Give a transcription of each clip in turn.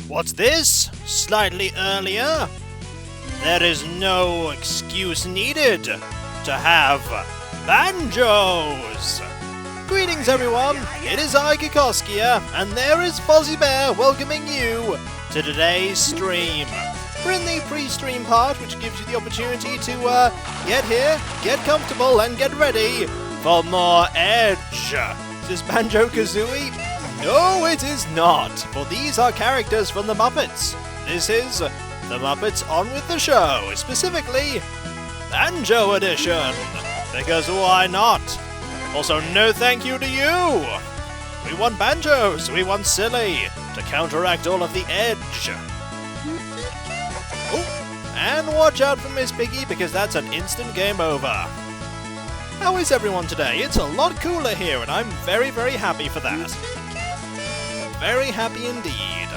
What's this? Slightly earlier? There is no excuse needed to have banjos! Greetings everyone, it is I, Kikoskia, and there is Fozzie Bear welcoming you to today's stream. We're in the pre-stream part, which gives you the opportunity to get here, get comfortable, and get ready for more Edge. Is this Banjo-Kazooie? No, it is not, for these are characters from the Muppets. This is the Muppets On With The Show, specifically Banjo Edition, because why not? Also, no thank you to you! We want banjos, we want silly, to counteract all of the edge. Oh, and watch out for Miss Piggy, because that's an instant game over. How is everyone today? It's a lot cooler here, and I'm very, very happy for that. Very happy indeed.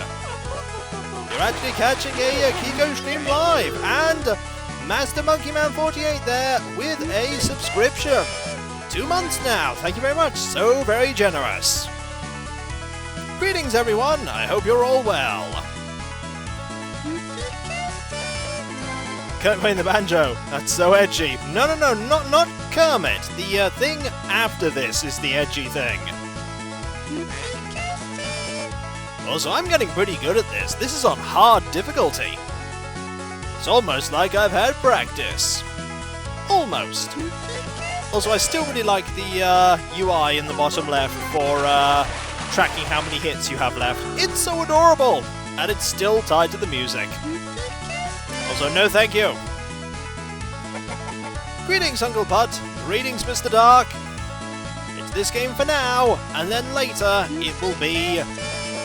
You're actually catching a Kiko stream live, and Master Monkey Man 48 there with a subscription. 2 months now, thank you very much, so very generous. Greetings everyone, I hope you're all well. Kermit playing the banjo, that's so edgy. No, not Kermit. The thing after this is the edgy thing. Also, I'm getting pretty good at this. This is on hard difficulty. It's almost like I've had practice. Almost. Also, I still really like the UI in the bottom left for tracking how many hits you have left. It's so adorable! And it's still tied to the music. Also, no thank you. Greetings, Uncle Putt. Greetings, Mr. Dark. It's this game for now, and then later it will be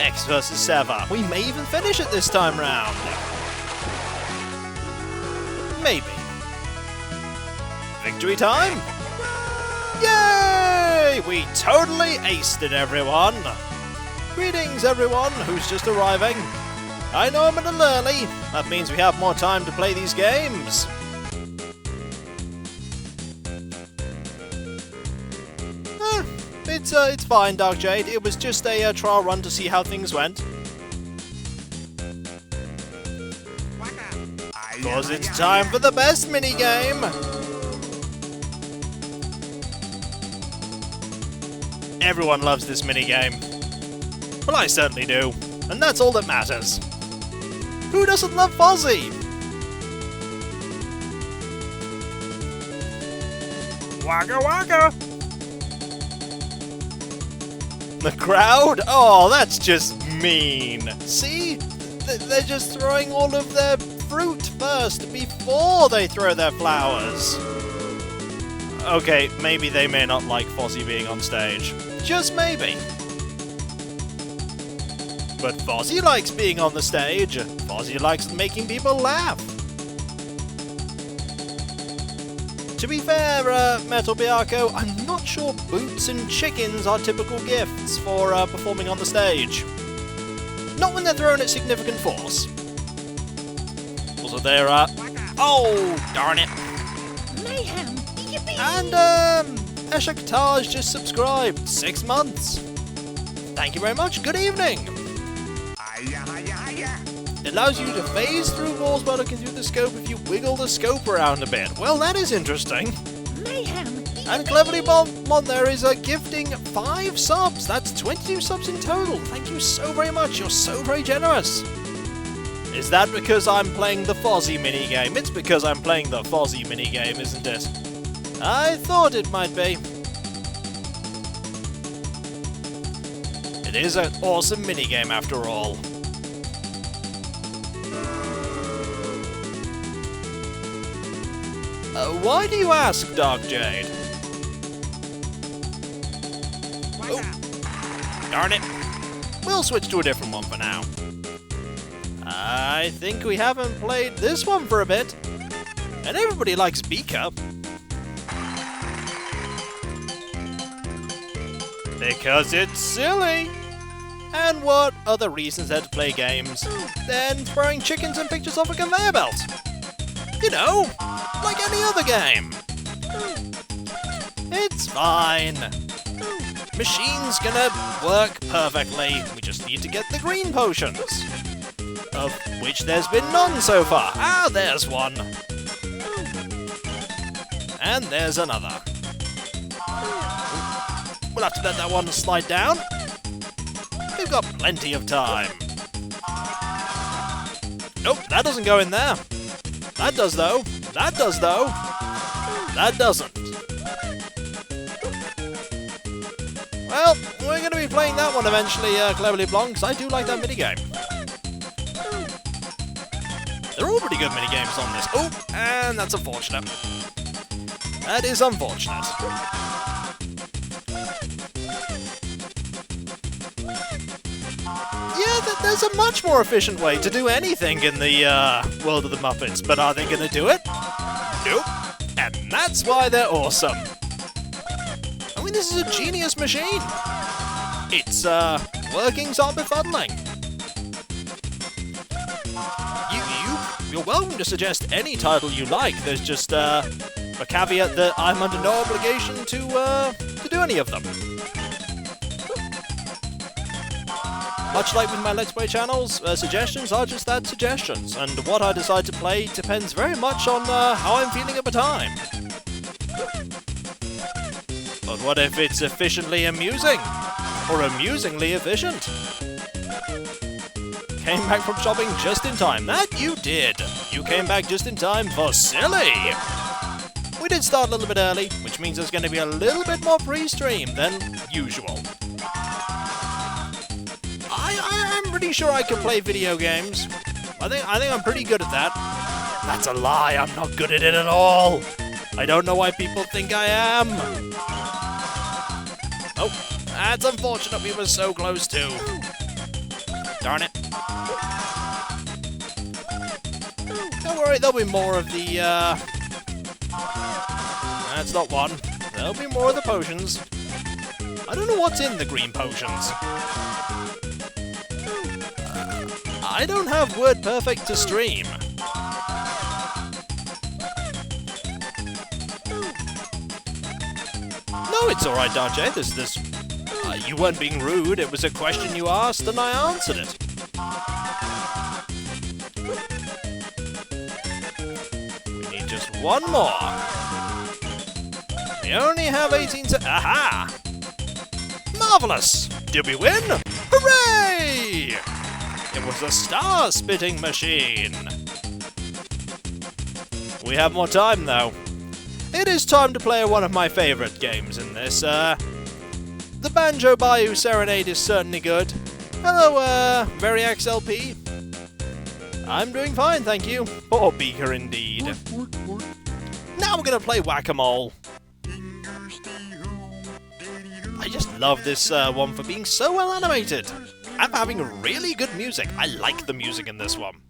Ecks vs. Sever. We may even finish it this time round. Maybe. Victory time! Yay! We totally aced it, everyone! Greetings, everyone who's just arriving. I know I'm a little early. That means we have more time to play these games. It's fine, Dark Jade. It was just a trial run to see how things went. Because it's time for the best minigame! Everyone loves this minigame. Well, I certainly do. And that's all that matters. Who doesn't love Fozzie? Waka waka! The crowd? Oh, that's just mean. See? They're just throwing all of their fruit first before they throw their flowers. Okay, maybe they may not like Fozzie being on stage. Just maybe. But Fozzie likes being on the stage. Fozzie likes making people laugh. To be fair, Metal Biarco, I'm not sure boots and chickens are typical gifts for performing on the stage. Not when they're thrown at significant force. Also, they're oh, darn it. Mayhem. Yippee. And Eshaktaj just subscribed. 6 months. Thank you very much. Good evening. It allows you to phase through walls by looking through the scope if you wiggle the scope around a bit. Well, that is interesting. Mayhem. And Cleverly Blonde there is gifting 5 subs. That's 22 subs in total. Thank you so very much. You're so very generous. Is that because I'm playing the Fozzie minigame? It's because I'm playing the Fozzie minigame, isn't it? I thought it might be. It is an awesome minigame after all. Why do you ask, Dark Jade? Oh, darn it. We'll switch to a different one for now. I think we haven't played this one for a bit. And everybody likes Beaker. Because it's silly. And what other reasons there to play games than throwing chickens and pictures off a conveyor belt? You know, like any other game. It's fine. Machine's gonna work perfectly. We just need to get the green potions. of which there's been none so far. Ah, there's one. And there's another. We'll have to let that one slide down. We've got plenty of time. Nope, that doesn't go in there. That does though. That does though. That doesn't. Well, we're going to be playing that one eventually, Cleverly Blonde, because I do like that minigame. They're all pretty good minigames on this. Oh, and that's unfortunate. That is unfortunate. Yeah, there's a much more efficient way to do anything in the world of the Muppets, but are they going to do it? Nope. And that's why they're awesome. I mean, this is a genius machine. Its workings are befuddling. You're welcome to suggest any title you like. There's just a caveat that I'm under no obligation to do any of them. Much like with my Let's Play channels, suggestions are just that, suggestions, and what I decide to play depends very much on how I'm feeling at the time. But what if it's efficiently amusing? Or amusingly efficient? Came back from shopping just in time. That you did! You came back just in time for silly! We did start a little bit early, which means there's going to be a little bit more pre-stream than usual. I'm pretty sure I can play video games. I think I'm pretty good at that. That's a lie, I'm not good at it at all! I don't know why people think I am! Oh, that's unfortunate, we were so close too. Darn it. Don't worry, there'll be more of the, That's not one. There'll be more of the potions. I don't know what's in the green potions. I don't have word perfect to stream. No, it's alright, Darjay. You weren't being rude. It was a question you asked, and I answered it. We need just one more. We only have 18 to... Aha! Marvellous! Did we win? Hooray! It was a star-spitting machine. We have more time, though. It is time to play one of my favourite games in this. The Banjo Bayou Serenade is certainly good. Hello, Very XLP. I'm doing fine, thank you. Poor Beaker, indeed. Now we're gonna play Whack-A-Mole. I just love this one for being so well animated. I'm having really good music. I like the music in this one.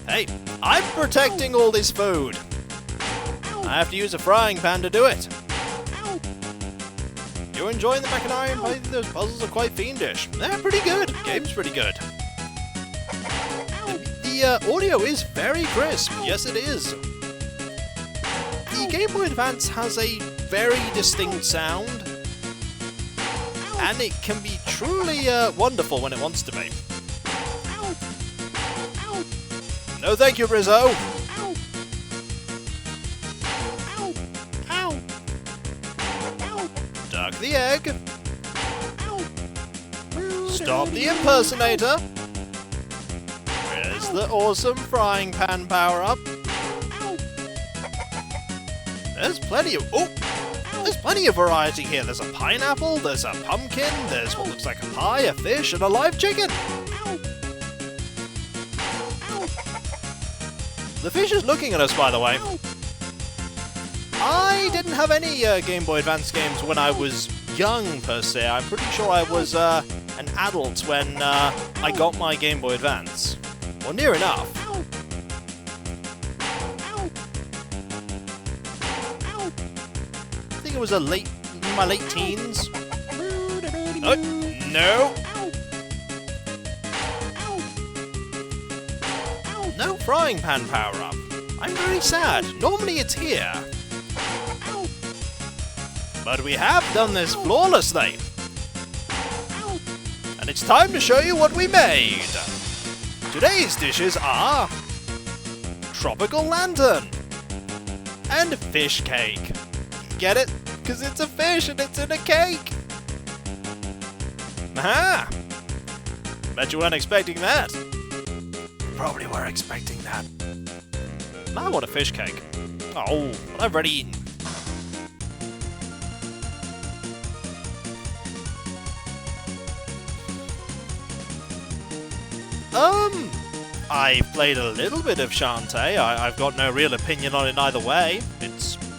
Hey, I'm protecting all this food. I have to use a frying pan to do it. You're enjoying the Machinarium? I think those puzzles are quite fiendish. They're pretty good. The game's pretty good. The audio is very crisp. Yes, it is. The Game Boy Advance has a very distinct sound. And it can be truly wonderful when it wants to be. No thank you, Rizzo. Duck the egg. Stop the impersonator. Where's the awesome frying pan power-up? There's plenty of... Oh! There's plenty of variety here. There's a pineapple, there's a pumpkin, there's what looks like a pie, a fish, and a live chicken. The fish is looking at us, by the way. I didn't have any Game Boy Advance games when I was young, per se. I'm pretty sure I was an adult when I got my Game Boy Advance. Or near enough. I think it was in my late teens. Oh, no! No frying pan power-up. I'm very sad. Normally it's here. But we have done this flawlessly. And it's time to show you what we made. Today's dishes are tropical lantern and fish cake. Get it? Because it's a fish and it's in a cake. Aha! Bet you weren't expecting that. Probably were expecting that. I want a fish cake. Oh, but I've already eaten. I've played a little bit of Shantae. I've got no real opinion on it either way.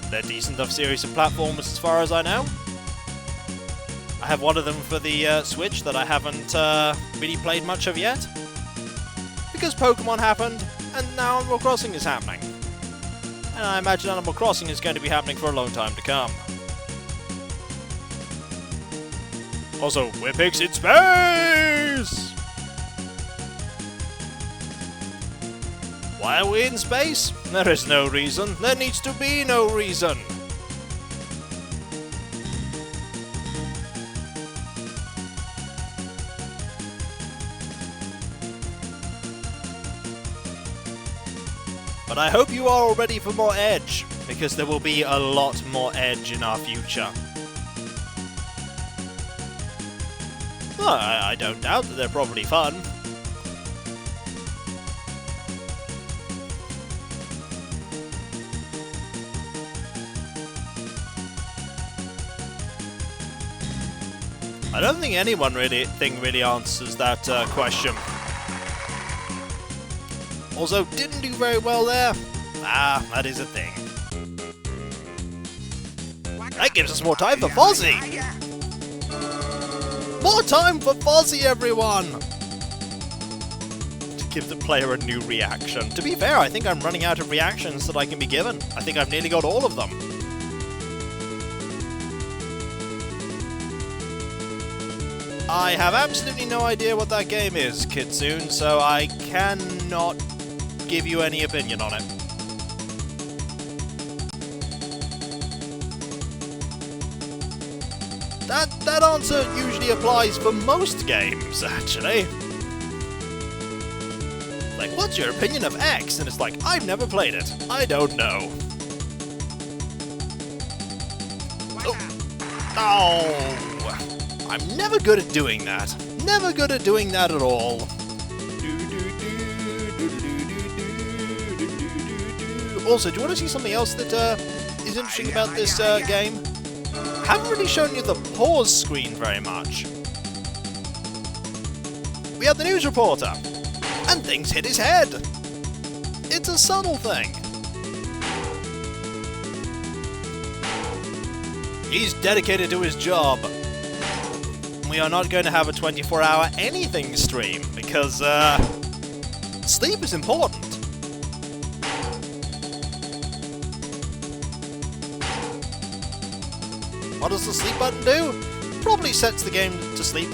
They're decent enough series of platformers as far as I know. I have one of them for the Switch that I haven't really played much of yet. Because Pokemon happened, and now Animal Crossing is happening. And I imagine Animal Crossing is going to be happening for a long time to come. Also, we're pigs in space! Why are we in space? There is no reason. There needs to be no reason. But I hope you are all ready for more Edge, because there will be a lot more Edge in our future. Well, I don't doubt that they're probably fun. I don't think anyone really answers that question. Also, didn't do very well there. Ah, that is a thing. That gives us more time for Fozzie! More time for Fozzie, everyone! To give the player a new reaction. To be fair, I think I'm running out of reactions that I can be given. I think I've nearly got all of them. I have absolutely no idea what that game is, Kitsune, so I cannot give you any opinion on it. That answer usually applies for most games, actually. Like, what's your opinion of Ecks? And it's like, I've never played it. I don't know. Oh. I'm never good at doing that. Never good at doing that at all. Also, do you want to see something else that is interesting about this game? I haven't really shown you the pause screen very much. We have the news reporter, and things hit his head. It's a subtle thing. He's dedicated to his job. We are not going to have a 24-hour anything stream, because, sleep is important. What does the sleep button do? Probably sets the game to sleep.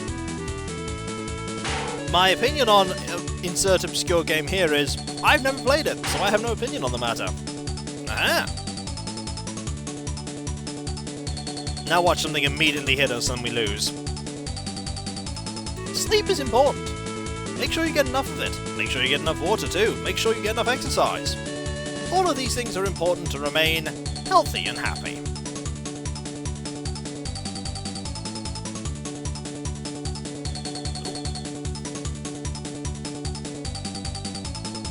My opinion on insert obscure game here is, I've never played it, so I have no opinion on the matter. Ah. Now watch something immediately hit us and we lose. Sleep is important. Make sure you get enough of it. Make sure you get enough water too. Make sure you get enough exercise. All of these things are important to remain healthy and happy.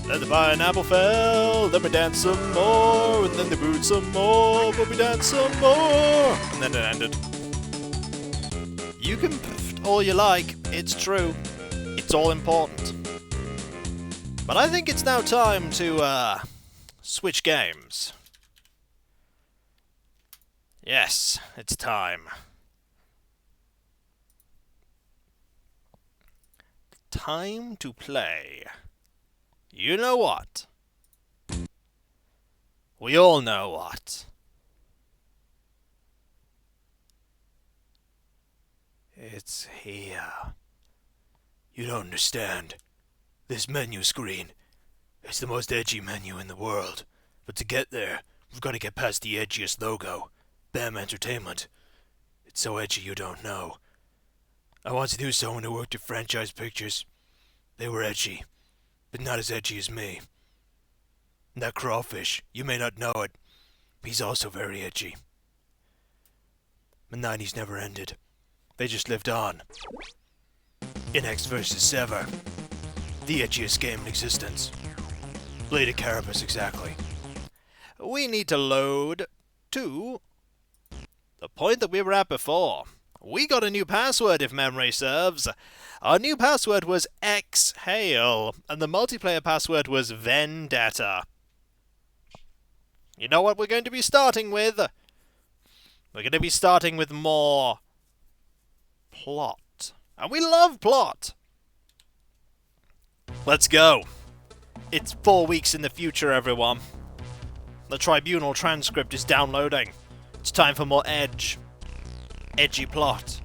Then the pineapple fell, then we danced some more, and then they booed some more, but we danced some more, and then it ended. You can pff all you like, it's true. It's all important. But I think it's now time to, switch games. Yes, it's time. Time to play. You know what? We all know what. It's here. You don't understand. This menu screen, it's the most edgy menu in the world. But to get there, we've got to get past the edgiest logo, BAM Entertainment. It's so edgy you don't know. I once knew someone who worked at Franchise Pictures. They were edgy. but not as edgy as me. And that crawfish, you may not know it, but he's also very edgy. The 90s never ended. They just lived on. In Ecks vs. Sever, the edgiest game in existence. Blade of Carapace, exactly. We need to load to the point that we were at before. We got a new password, if memory serves. Our new password was Exhale, and the multiplayer password was Vendetta. You know what we're going to be starting with? We're going to be starting with more plot. And we love plot! Let's go. It's 4 weeks in the future, everyone. The Tribunal transcript is downloading. It's time for more edge. Edgy plot.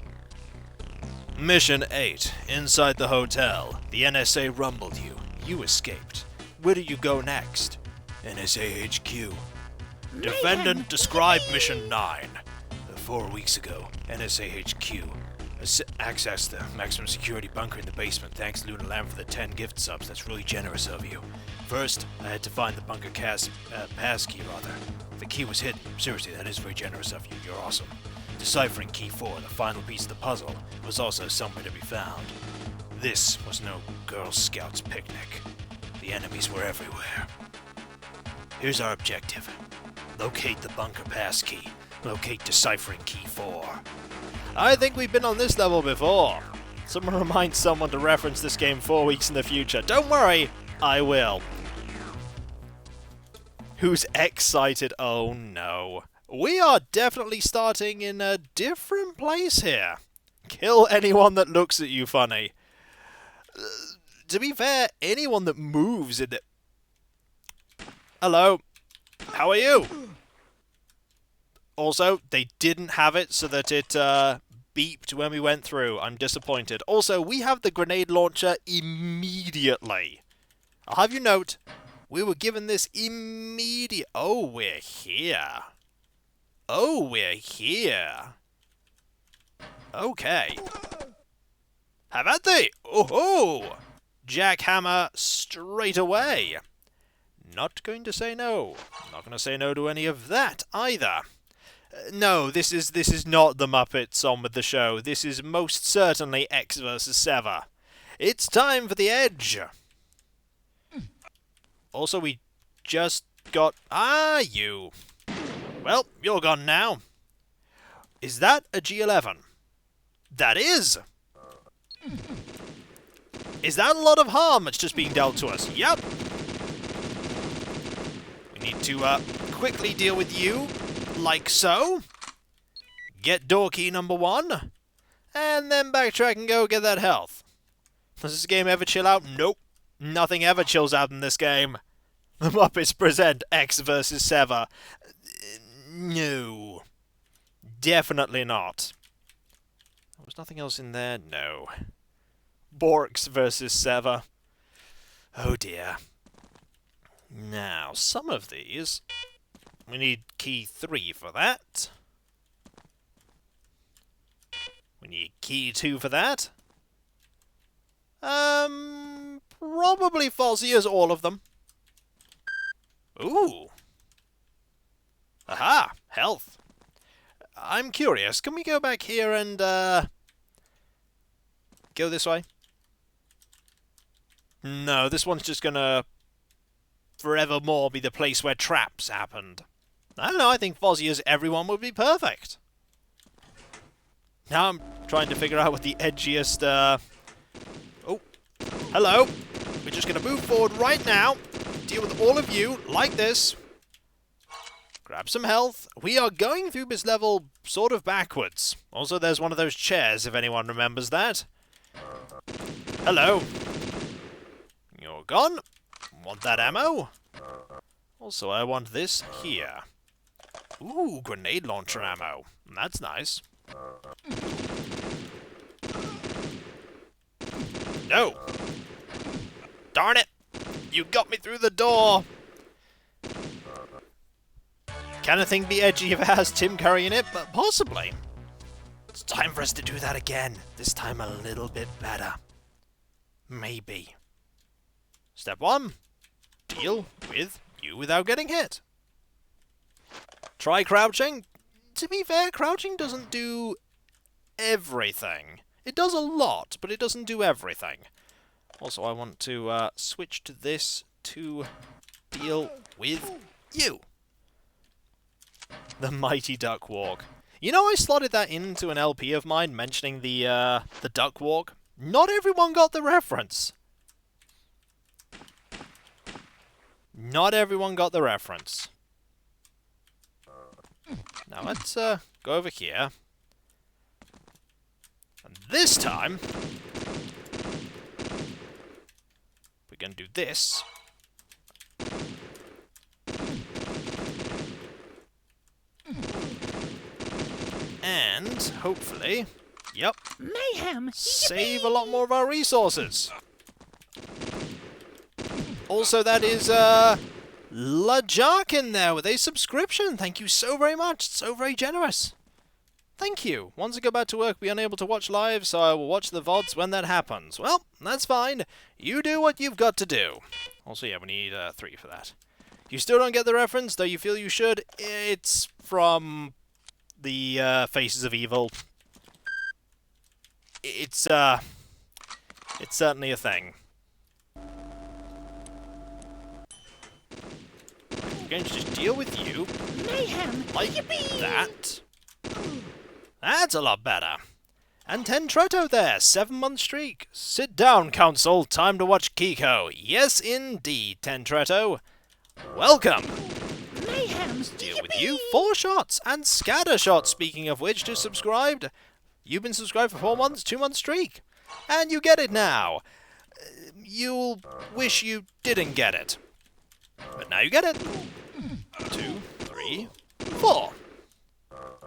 Mission 8. Inside the hotel. The NSA rumbled you. You escaped. Where do you go next? NSA HQ. Defendant, describe Mission 9. 4 weeks ago, NSA HQ accessed the maximum security bunker in the basement. Thanks, Luna Lamb, for the 10 gift subs. That's really generous of you. First, I had to find the bunker passkey, rather. The key was hidden. Seriously, that is very generous of you. You're awesome. Deciphering key 4, the final piece of the puzzle, was also somewhere to be found. This was no Girl Scouts picnic. The enemies were everywhere. Here's our objective. Locate the bunker passkey. Locate deciphering key 4. I think we've been on this level before. Someone remind someone to reference this game 4 weeks in the future. Don't worry, I will. Who's excited? Oh no. We are definitely starting in a different place here. Kill anyone that looks at you funny. To be fair, anyone that moves in it. Hello. How are you? Also, they didn't have it so that it beeped when we went through. I'm disappointed. Also, we have the grenade launcher immediately. I'll have you note, we were given this immediate... Oh, we're here. Oh, we're here. Okay. Have at thee! Oh-ho! Jackhammer straight away. Not going to say no. Not going to say no to any of that either. No, this is not the Muppets on with the show. This is most certainly Ecks vs. Sever. It's time for the edge. Also, we just got... Ah, you. Well, you're gone now. Is that a G11? That is! Is that a lot of harm that's just being dealt to us? Yep. We need to quickly deal with you. Like so. Get door key number 1. And then backtrack and go get that health. Does this game ever chill out? Nope. Nothing ever chills out in this game. The Muppets present Ecks vs. Sever. No. Definitely not. There was nothing else in there? No. Borks vs. Sever. Oh dear. Now, some of these... We need key 3 for that. We need key 2 for that. Probably Fozzie as all of them. Ooh. Aha! Health. I'm curious. Can we go back here and, go this way? No, this one's just gonna forevermore be the place where traps happened. I don't know, I think Fozzie as everyone would be perfect. Now I'm trying to figure out what the edgiest, Oh, hello. We're just gonna move forward right now. Deal with all of you like this. Grab some health. We are going through this level sort of backwards. Also, there's one of those chairs, if anyone remembers that. Hello. You're gone. Want that ammo? Also, I want this here. Ooh, grenade launcher ammo. That's nice. No! Darn it! You got me through the door! Can a thing be edgy if it has Tim Curry in it? But possibly. It's time for us to do that again. This time a little bit better. Maybe. Just Step 1. Deal with you without getting hit. Try crouching. To be fair, crouching doesn't do everything. It does a lot, but it doesn't do everything. Also, I want to switch to this to deal with you. The Mighty Duck Walk. You know, I slotted that into an LP of mine mentioning the Duck Walk. Not everyone got the reference. Not everyone got the reference. Now let's go over here. And this time, we're going to do this. And, hopefully, yep, Mayhem! save a lot more of our resources. Also, that is, LaJark in there with a subscription. Thank you so very much. So very generous. Thank you. Once I go back to work, be unable to watch live, so I will watch the VODs when that happens. Well, that's fine. You do what you've got to do. Also, yeah, we need 3 for that. You still don't get the reference, though you feel you should. It's from the Faces of Evil. It's certainly a thing. We're going to just deal with you Mayhem! like that. That's a lot better. And Tentretto there, 7-month streak. Sit down, Council. Time to watch Kiko. Yes, indeed, Tentretto. Welcome. Mayhem! Deal with you. 4 shots. And Scattershot, speaking of which, just subscribed. You've been subscribed for 4 months, 2-month streak. And you get it now. You'll wish you didn't get it. But now you get it. 2, 3, 4.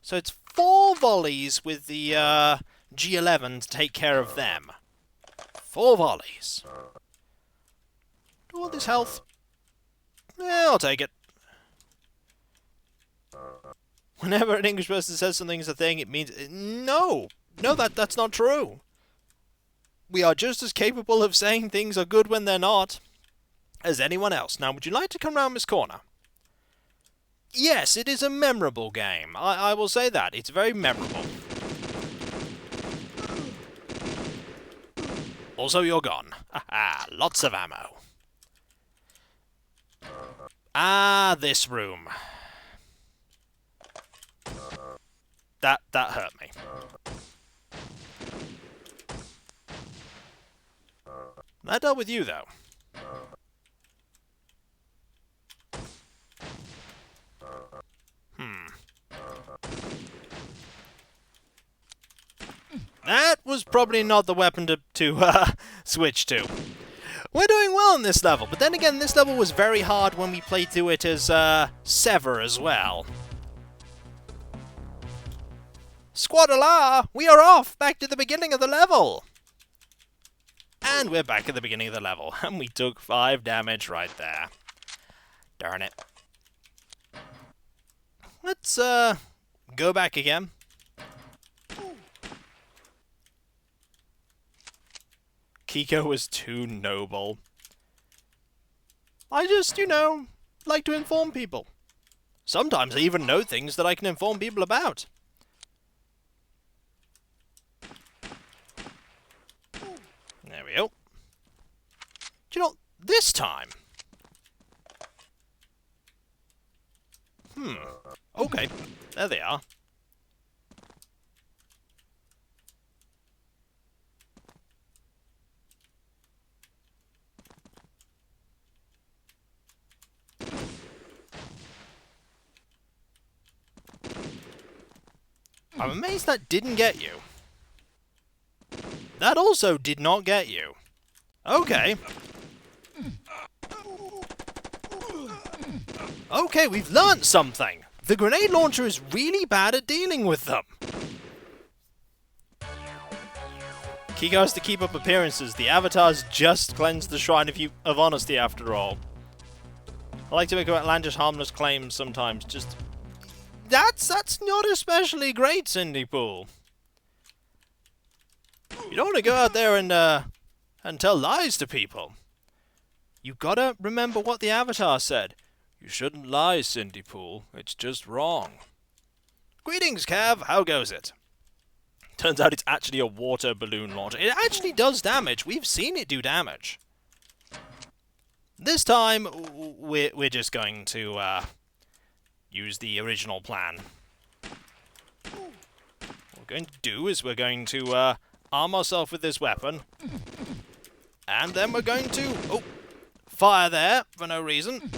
So it's 4 volleys with the G11 to take care of them. 4 volleys. Do all this health? Yeah, I'll take it. Whenever an English person says something's a thing, it means... No! No, that's not true. We are just as capable of saying things are good when they're not as anyone else. Now, would you like to come round this corner? Yes, it is a memorable game. I will say that. It's very memorable. Also, you're gone. Haha, lots of ammo. Ah, this room. That hurt me. That dealt with you, though. That was probably not the weapon to switch to. We're doing well in this level, but then again, this level was very hard when we played through it as Sever as well. Squad-ala! We are off! Back to the beginning of the level! And we're back at the beginning of the level, and we took 5 damage right there. Darn it. Let's go back again. Kiko was too noble. I just, you know, like to inform people. Sometimes I even know things that I can inform people about. There we go. Do you know, this time... Okay, there they are. I'm amazed that didn't get you. That also did not get you. Okay. Okay, we've learnt something. The grenade launcher is really bad at dealing with them. Kiko has to keep up appearances. The avatars just cleanse the Shrine of Honesty after all. I like to make outlandish harmless claims sometimes, just... That's not especially great, Cindy Pool. You don't want to go out there and tell lies to people. You gotta remember what the Avatar said. You shouldn't lie, Cindy Pool. It's just wrong. Greetings, Cav. How goes it? Turns out it's actually a water balloon launcher. It actually does damage. We've seen it do damage. This time, we're just going to use the original plan. What we're going to do is we're going to arm ourselves with this weapon. And then we're going to fire there for no reason.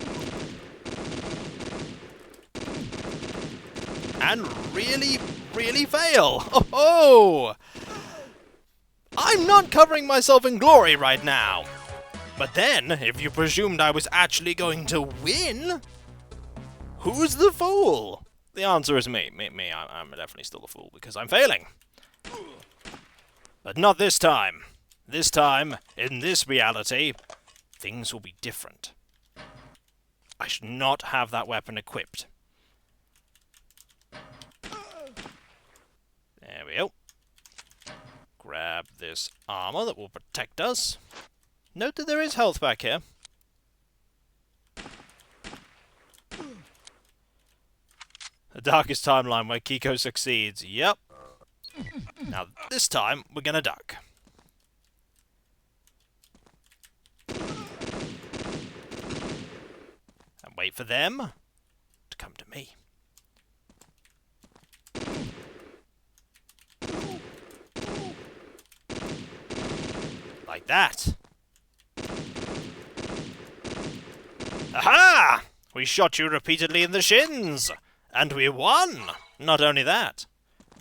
And really, really fail. Oh! I'm not covering myself in glory right now. But then, if you presumed I was actually going to win, who's the fool? The answer is me. I'm definitely still a fool because I'm failing. But not this time. This time, in this reality, things will be different. I should not have that weapon equipped. There we go. Grab this armor that will protect us. Note that there is health back here. The darkest timeline where Kiko succeeds. Yep. Now this time we're gonna duck. And wait for them to come to me. Like that. Aha! We shot you repeatedly in the shins! And we won! Not only that,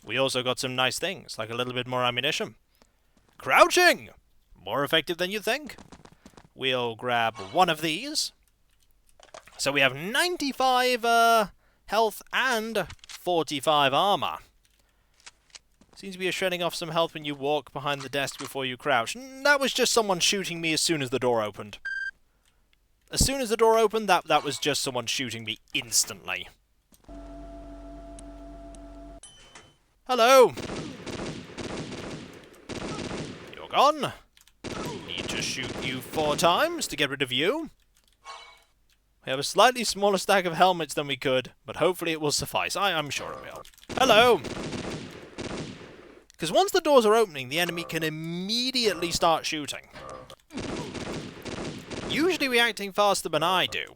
we also got some nice things, like a little bit more ammunition. Crouching! More effective than you think. We'll grab one of these. So we have 95 health and 45 armor. Seems to be shredding off some health when you walk behind the desk before you crouch. That was just someone shooting me as soon as the door opened. As soon as the door opened, that was just someone shooting me instantly. Hello! You're gone. Need to shoot you 4 times to get rid of you. We have a slightly smaller stack of helmets than we could, but hopefully it will suffice. I'm sure it will. Hello! Because once the doors are opening, the enemy can immediately start shooting. Usually reacting faster than I do.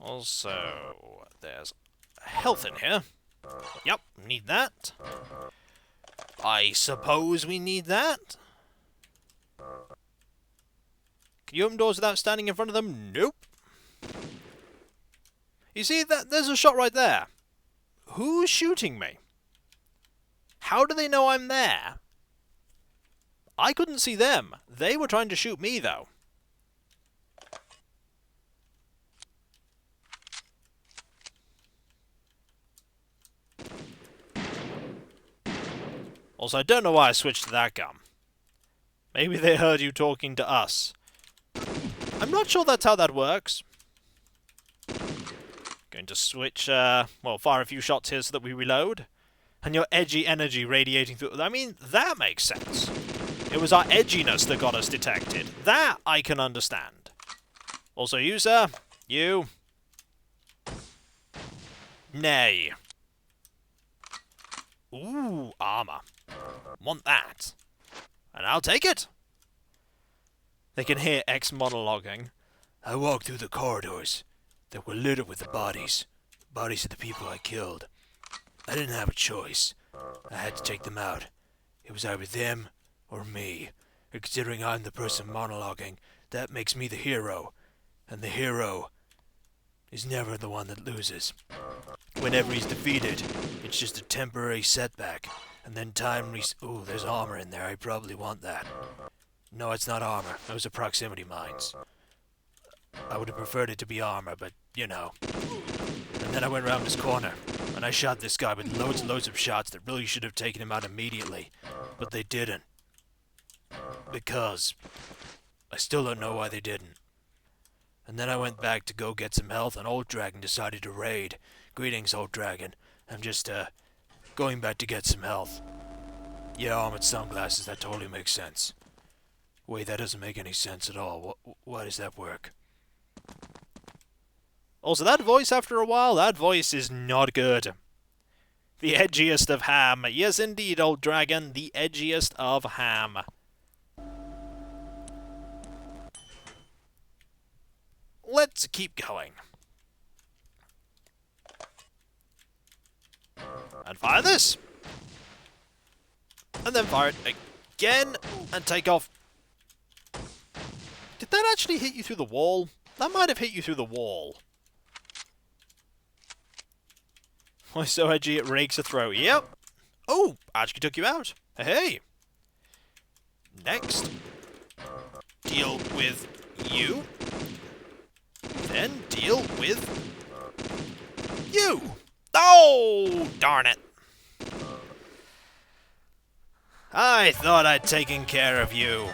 Also, there's health in here. Yep, need that. I suppose we need that. Can you open doors without standing in front of them? Nope. You see, there's a shot right there. Who's shooting me? How do they know I'm there? I couldn't see them. They were trying to shoot me, though. Also, I don't know why I switched to that gun. Maybe they heard you talking to us. I'm not sure that's how that works. Going to switch, well, fire a few shots here so that we reload. And your edgy energy radiating through... I mean, that makes sense. It was our edginess that got us detected. That I can understand. Also, you, sir. You. Nay. Ooh, armor. Want that. And I'll take it. They can hear Ecks monologuing. I walked through the corridors that were littered with the bodies. Bodies of the people I killed. I didn't have a choice. I had to take them out. It was either them or me. And considering I'm the person monologuing, that makes me the hero. And the hero is never the one that loses. Whenever he's defeated, it's just a temporary setback. And then time ooh, there's armor in there. I probably want that. No, it's not armor. Those are proximity mines. I would have preferred it to be armor, but, you know. And then I went around this corner, and I shot this guy with loads and loads of shots that really should have taken him out immediately. But they didn't. Because I still don't know why they didn't. And then I went back to go get some health, and Old Dragon decided to raid. Greetings, Old Dragon. I'm just, going back to get some health. Yeah, armored sunglasses, that totally makes sense. Wait, that doesn't make any sense at all. Why does that work? Also, that voice after a while, that voice is not good. The edgiest of ham. Yes, indeed, old dragon. The edgiest of ham. Let's keep going. And fire this. And then fire it again. And take off. Did that actually hit you through the wall? That might have hit you through the wall. Why so edgy it rakes a throat? Yep. Oh, actually took you out. Hey. Next. Deal with you. Then deal with you. Oh, darn it. I thought I'd taken care of you.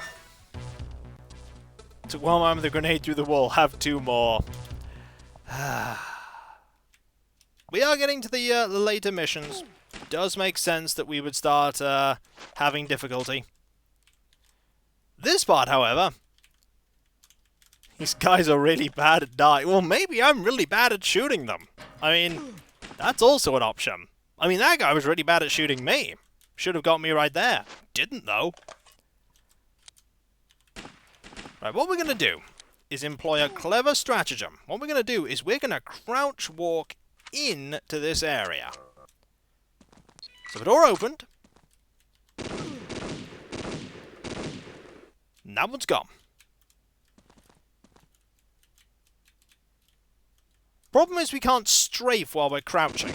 Took one arm with a grenade through the wall. Have two more. We are getting to the later missions. Does make sense that we would start having difficulty. This part, however, these guys are really bad at dying. Well, maybe I'm really bad at shooting them. I mean, that's also an option. I mean, that guy was really bad at shooting me. Should have got me right there. Didn't, though. Right, what we're going to do is employ a clever stratagem. What we're going to do is we're going to crouch walk into this area. So the door opened. And that one's gone. Problem is we can't strafe while we're crouching.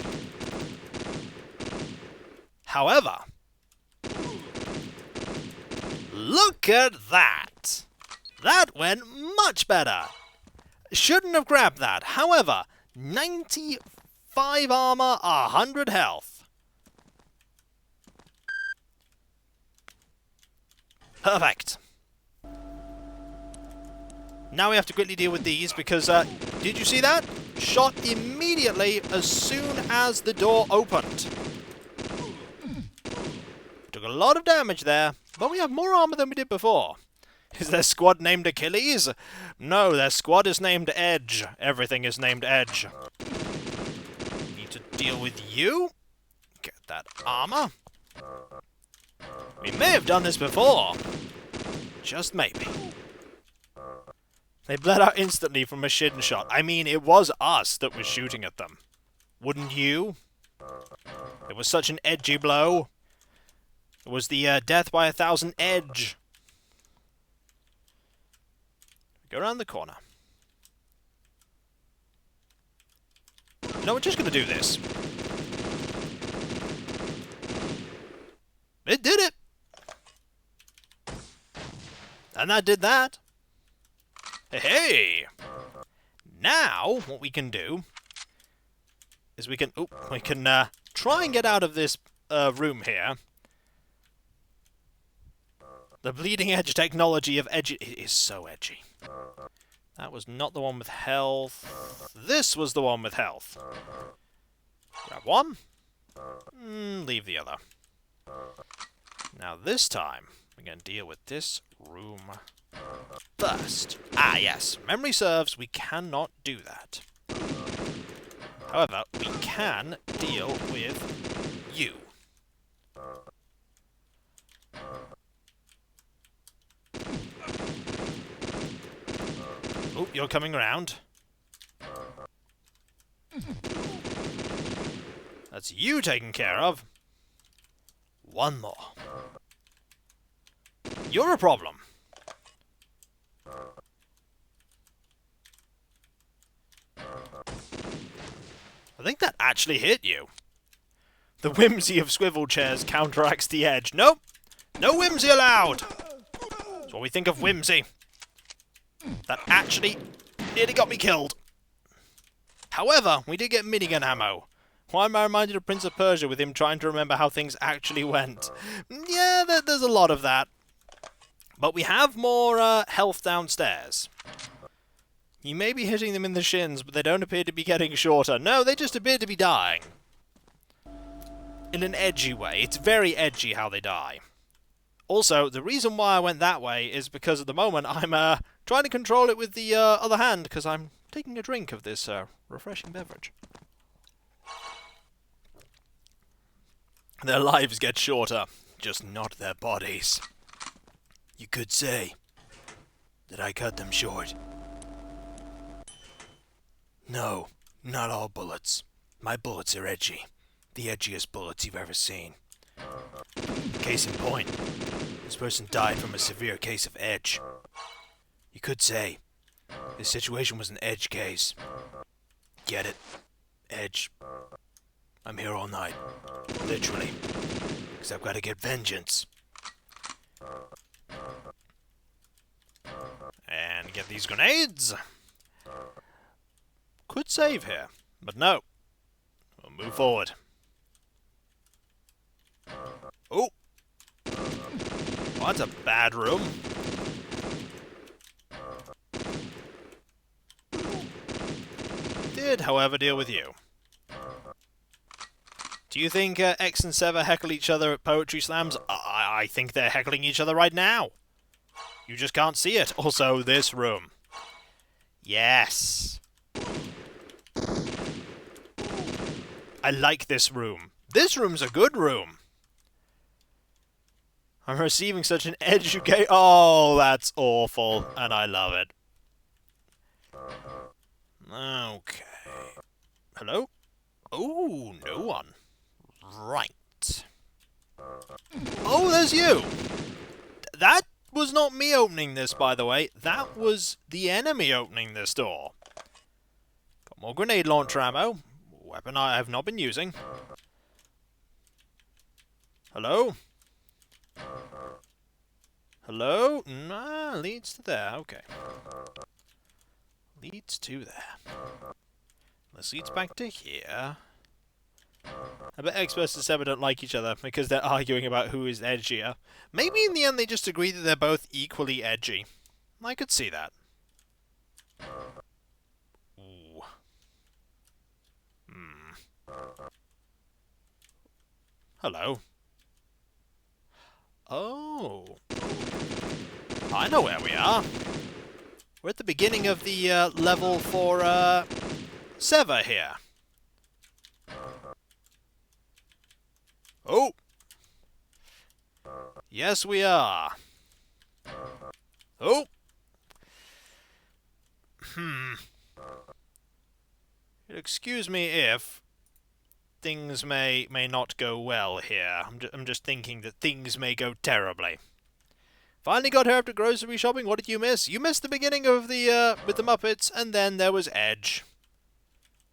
However, look at that! That went much better! Shouldn't have grabbed that. However, 95 armor, 100 health. Perfect. Now we have to quickly deal with these because, did you see that? Shot immediately as soon as the door opened. Took a lot of damage there, but we have more armor than we did before. Is their squad named Achilles? No, their squad is named Edge. Everything is named Edge. Need to deal with you. Get that armor. We may have done this before. Just maybe. They bled out instantly from a shin shot. I mean, it was us that was shooting at them. Wouldn't you? It was such an edgy blow. It was the death by 1,000 edge. Go around the corner. No, we're just going to do this. It did it! And that did that. Hey! Now, what we can do is we can try and get out of this room here. The bleeding edge technology of edgy... It is so edgy. That was not the one with health. This was the one with health. Grab one. Leave the other. Now this time, we're going to deal with this room first. Ah, yes. Memory serves, we cannot do that. However, we can deal with you. Oh, you're coming around. That's you taken care of. One more. You're a problem. I think that actually hit you. The whimsy of swivel chairs counteracts the edge. Nope. No whimsy allowed. That's what we think of whimsy. That actually nearly got me killed. However, we did get minigun ammo. Why am I reminded of Prince of Persia with him trying to remember how things actually went? Yeah, there's a lot of that. But we have more health downstairs. You may be hitting them in the shins, but they don't appear to be getting shorter. No, they just appear to be dying. In an edgy way. It's very edgy how they die. Also, the reason why I went that way is because at the moment I'm trying to control it with the other hand because I'm taking a drink of this refreshing beverage. Their lives get shorter, just not their bodies. You could say that I cut them short. No, not all bullets. My bullets are edgy. The edgiest bullets you've ever seen. Case in point, this person died from a severe case of edge. You could say this situation was an edge case. Get it? Edge. I'm here all night. Literally. Because I've got to get vengeance. And get these grenades. Could save here, but no. We'll move forward. Oh! Oh, that's a bad room. Did, however, deal with you. Do you think Ecks and Sever heckle each other at poetry slams? I think they're heckling each other right now. You just can't see it. Also, this room. Yes. I like this room. This room's a good room. I'm receiving such an educate. Oh, that's awful, and I love it. Okay. Hello? Oh, no one. Right. Oh, there's you! That was not me opening this, by the way. That was the enemy opening this door. Got more grenade launcher ammo. Weapon I have not been using. Hello? Hello? Nah, leads to there. Okay. Leads to there. This leads back to here. I bet Ecks versus Sever don't like each other because they're arguing about who is edgier. Maybe in the end they just agree that they're both equally edgy. I could see that. Ooh. Hello. Oh. I know where we are. We're at the beginning of the level for Sever here. Oh! Yes, we are. Oh! Excuse me if things may not go well here. I'm just thinking that things may go terribly. Finally got here after grocery shopping. What did you miss? You missed the beginning of the with the Muppets, and then there was Edge.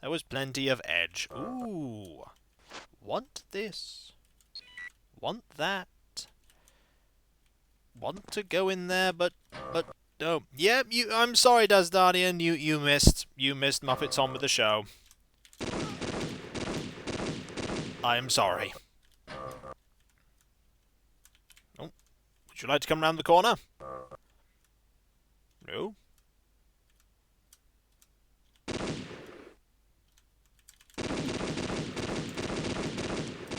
There was plenty of Edge. Ooh. Want this. Want that. Want to go in there, but oh, yeah. I'm sorry, Dazdardian. You missed Muppets on with the show. I am sorry. Oh, would you like to come round the corner? No.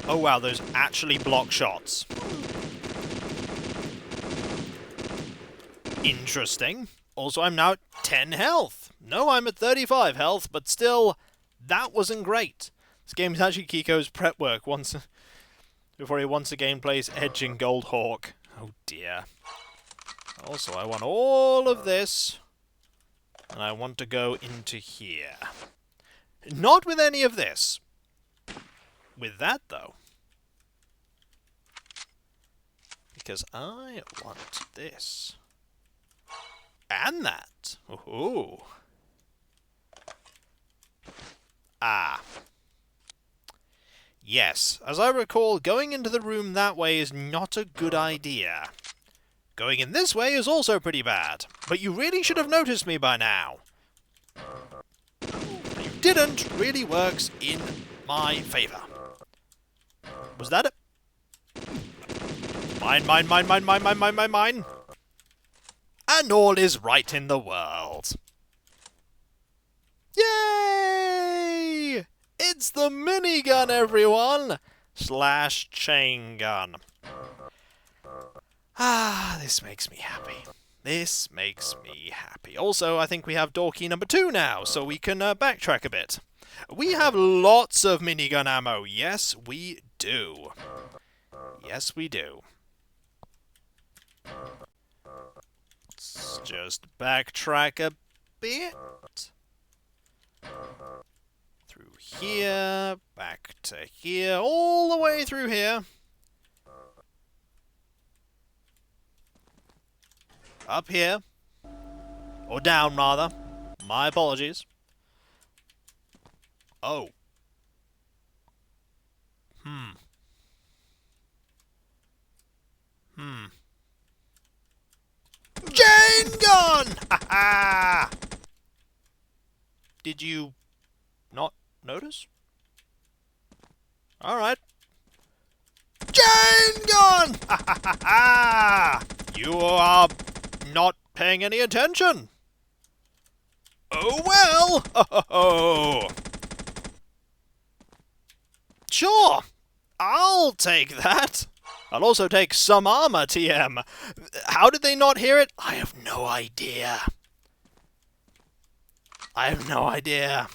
Oh wow, those actually block shots. Interesting. Also, I'm now at 10 health. No, I'm at 35 health, but still, that wasn't great. This game is actually Kiko's prep work before he once again plays Edge and Gold Hawk. Oh dear. Also, I want all of this, and I want to go into here. Not with any of this. With that, though. Because I want this. And that. Ooh. Ah. Yes, as I recall, going into the room that way is not a good idea. Going in this way is also pretty bad. But you really should have noticed me by now. You didn't really works in my favour. Was that it? Mine, mine, mine, mine, mine, mine, mine, mine, mine. And all is right in the world. Yay! It's the minigun, everyone! / chain gun. Ah, this makes me happy. This makes me happy. Also, I think we have door key number 2 now, so we can backtrack a bit. We have lots of minigun ammo. Yes, we do. Yes, we do. Let's just backtrack a bit. Through here, back to here, all the way through here. Up here. Or down, rather. My apologies. Oh. Chain gun! Ha ha! Did you not notice? Alright. Chain gun! Ha ha ha ha! You are not paying any attention. Oh well! Ho ho ho! Sure! I'll take that! I'll also take some armor, TM. How did they not hear it? I have no idea. I have no idea.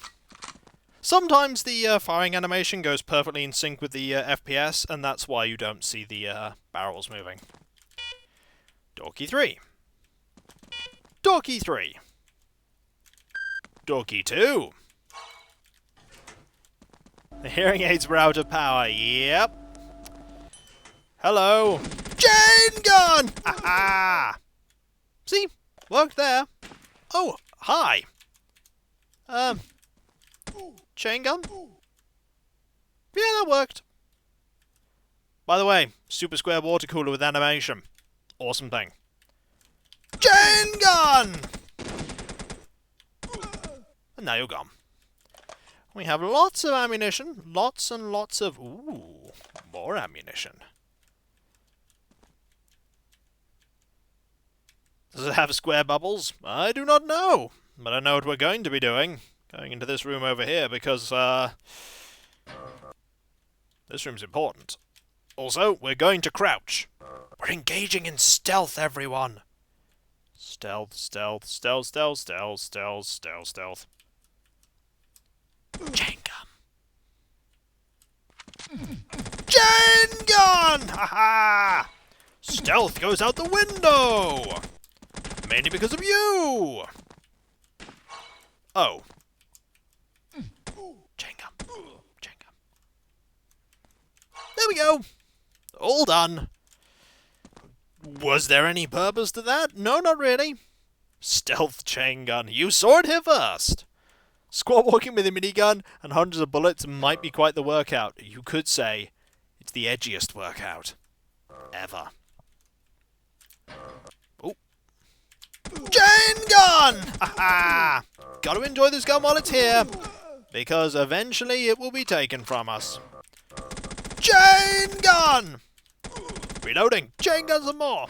Sometimes the firing animation goes perfectly in sync with the FPS, and that's why you don't see the barrels moving. Door key 3. Door key 3. Door key 2. The hearing aids were out of power. Yep. Hello. Chain gun! Ha ha! See? Worked there. Oh, hi. Chain gun? Yeah, that worked. By the way, super square water cooler with animation. Awesome thing. Chain gun! And now you're gone. We have lots of ammunition. Lots and lots of... Ooh, more ammunition. Does it have square bubbles? I do not know. But I know what we're going to be doing. Going into this room over here because, this room's important. Also, we're going to crouch. We're engaging in stealth, everyone. Stealth, stealth, stealth, stealth, stealth, stealth, stealth, stealth. Chain gun. Chain gun! Ha ha! Stealth goes out the window! Mainly because of you! Oh. Chain gun. Chain gun. There we go! All done. Was there any purpose to that? No, not really. Stealth chain gun. You saw it here first. Squat walking with a minigun and hundreds of bullets might be quite the workout. You could say it's the edgiest workout ever. Oh. Chain gun! Ha ha! Gotta enjoy this gun while it's here, because eventually it will be taken from us. Chain gun! Reloading. Chain gun some more.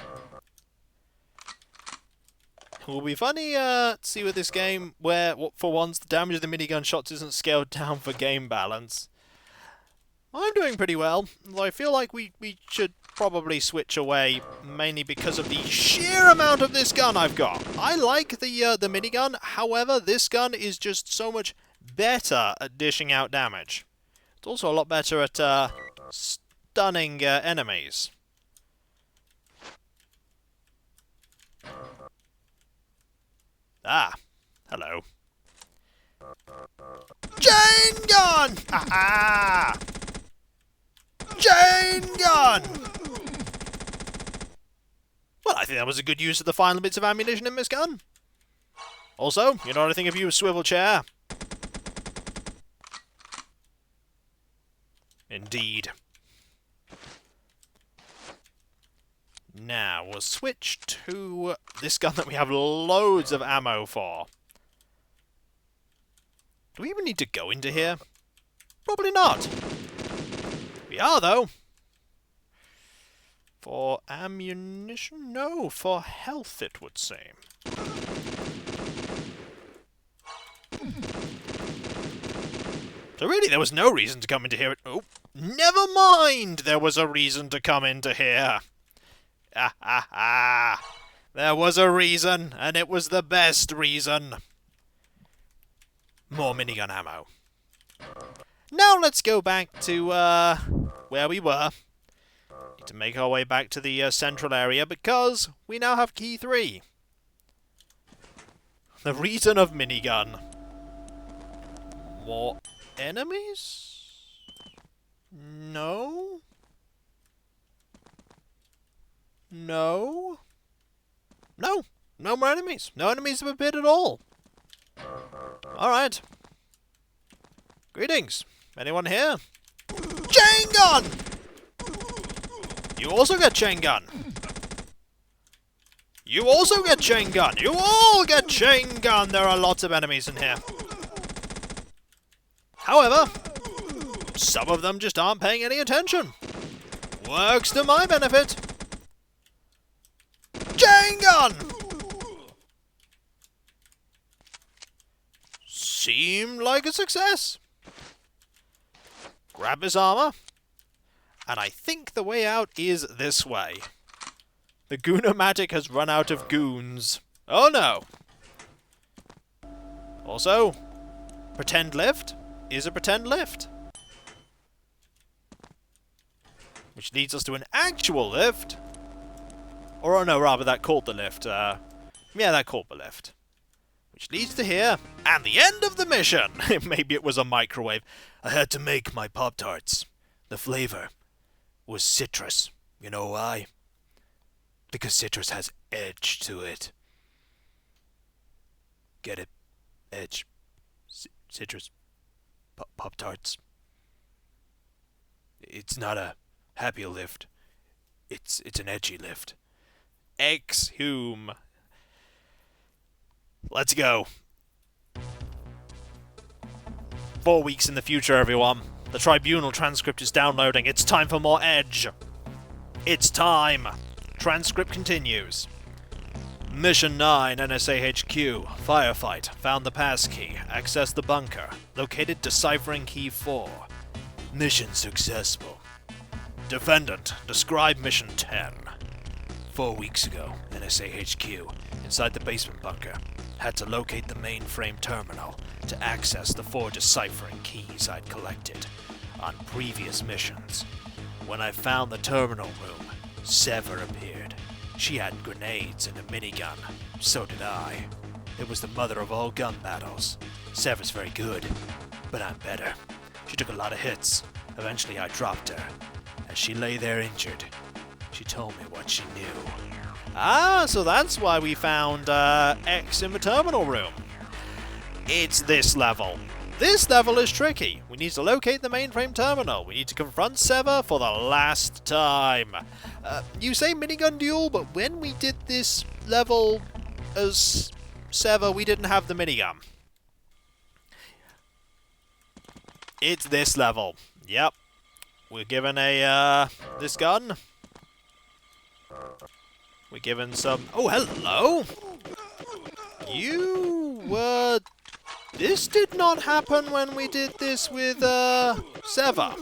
It will be funny to see with this game where, for once, the damage of the minigun shots isn't scaled down for game balance. I'm doing pretty well, though I feel like we should probably switch away, mainly because of the sheer amount of this gun I've got. I like the minigun, however, this gun is just so much better at dishing out damage. It's also a lot better at stunning enemies. Ah, hello. Chain gun! Ha ha! Chain gun! Well, I think that was a good use of the final bits of ammunition in this gun. Also, you know what I think of you, swivel chair? Indeed. Now, we'll switch to this gun that we have loads of ammo for. Do we even need to go into here? Probably not. We are, though. For ammunition? No, for health, it would seem. So really, there was no reason to come into here. Oh, never mind! There was a reason to come into here. Ha ha ha! There was a reason, and it was the best reason. More minigun ammo. Now let's go back to where we were. Need to make our way back to the central area because we now have key 3. The reason of minigun. More enemies? No? No? No! No more enemies. No enemies have appeared at all. Alright. Greetings. Anyone here? Chain gun! You also get chain gun. You also get chain gun. You all get chain gun. There are lots of enemies in here. However, some of them just aren't paying any attention. Works to my benefit. Chain gun! Seemed like a success. Grab his armor. And I think the way out is this way. The Goonomatic has run out of goons. Oh no! Also, pretend lift is a pretend lift. Which leads us to an actual lift. Or no, rather that called the lift. Yeah, that called the lift. Which leads to here, and the end of the mission! Maybe it was a microwave. I had to make my Pop-Tarts. The flavor was citrus. You know why? Because citrus has edge to it. Get it? Edge. Citrus. Pop-Tarts. It's not a happy lift. It's an edgy lift. Ecks whom. Let's go. 4 weeks in the future, everyone. The Tribunal transcript is downloading. It's time for more edge. It's time. Transcript continues. Mission 9, NSA HQ. Firefight. Found the passkey. Access the bunker. Located deciphering key 4. Mission successful. Defendant. Describe mission 10. 4 weeks ago, NSA HQ. Inside the basement bunker. Had to locate the mainframe terminal to access the 4 deciphering keys I'd collected on previous missions. When I found the terminal room, Sever appeared. She had grenades and a minigun. So did I. It was the mother of all gun battles. Sever's very good, but I'm better. She took a lot of hits. Eventually I dropped her. As she lay there injured, she told me what she knew. Ah, so that's why we found Ecks in the terminal room. It's this level. This level is tricky. We need to locate the mainframe terminal. We need to confront Sever for the last time. You say minigun duel, but when we did this level as Sever, we didn't have the minigun. It's this level. Yep. We're given a, this gun. We're given some... Oh, hello! You were... This did not happen when we did this with, Sever.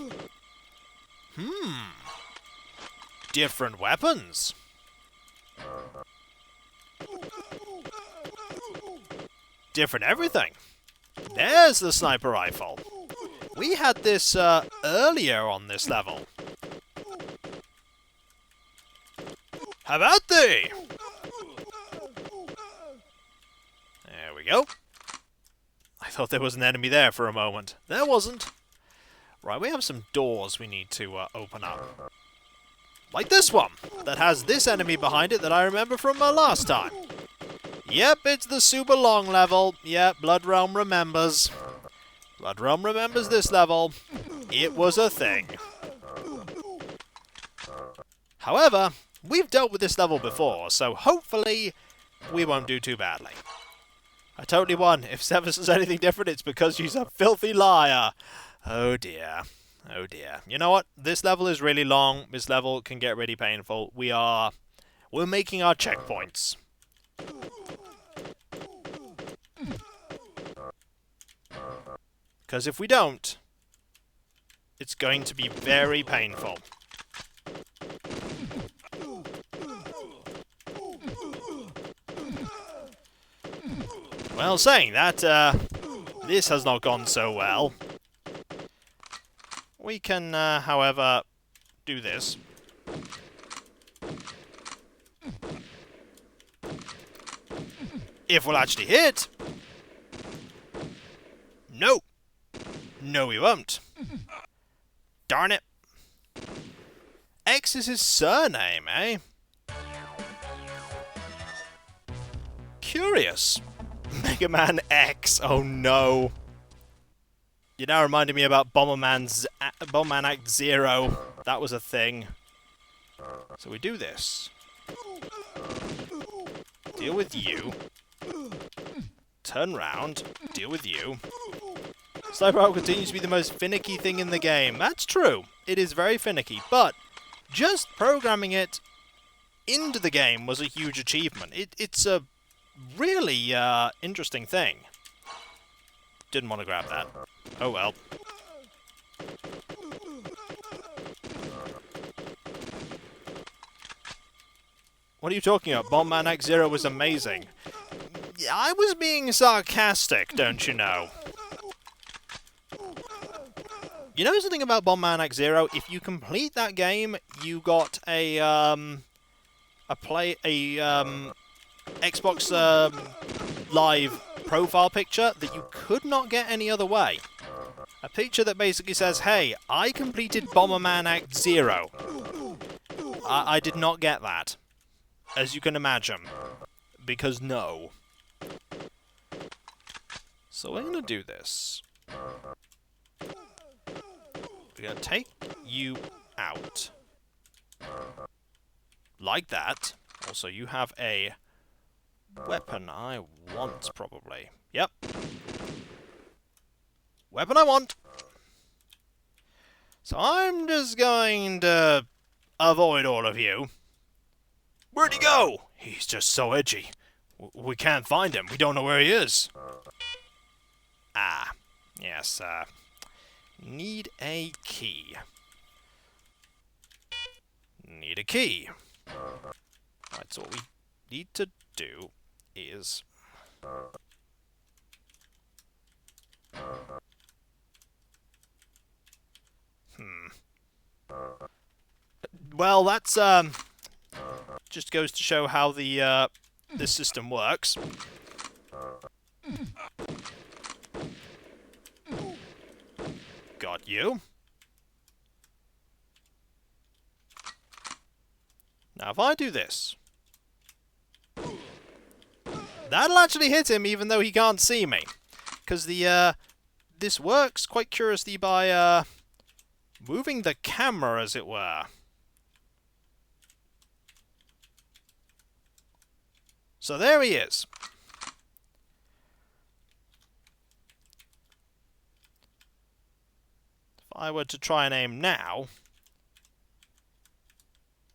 Different weapons. Different everything. There's the sniper rifle. We had this, earlier on this level. How about they? There we go. I thought there was an enemy there for a moment. There wasn't. Right, we have some doors we need to open up. Like this one, that has this enemy behind it that I remember from last time. Yep, it's the super long level. Yep, Blood Realm remembers. Blood Realm remembers this level. It was a thing. However, we've dealt with this level before, so hopefully we won't do too badly. I totally won. If Sever says anything different, it's because she's a filthy liar. Oh dear. Oh dear. You know what? This level is really long. This level can get really painful. We're making our checkpoints. Because if we don't, it's going to be very painful. Well, saying that, this has not gone so well. We can, however, do this. If we'll actually hit! No! No, we won't. Darn it. Ecks is his surname, eh? Curious. Mega Man X, oh no. You're now reminding me about Bomberman Act Zero. That was a thing. So we do this. Deal with you. Turn round. Deal with you. Sniper Rifle continues to be the most finicky thing in the game. That's true. It is very finicky, but just programming it into the game was a huge achievement. It's a really interesting thing. Didn't want to grab that. Oh well. What are you talking about? Bomberman Act Zero was amazing. I was being sarcastic, don't you know? You know something about Bomberman Act Zero? If you complete that game, you got a Xbox Live profile picture that you could not get any other way. A picture that basically says, hey, I completed Bomberman Act Zero. I did not get that, as you can imagine, because no. So we're going to do this. We're going to take you out. Like that. Also, you have a weapon I want, probably. Yep. Weapon I want! So I'm just going to avoid all of you. Where'd he go? He's just so edgy. We can't find him. We don't know where he is. Ah. Yes, need a key. Need a key. Right, so what we need to do is... Well, that's, just goes to show how the, this system works. Got you. Now, if I do this... That'll actually hit him, even though he can't see me. Because the, this works quite curiously by, moving the camera, as it were. So there he is. If I were to try and aim now,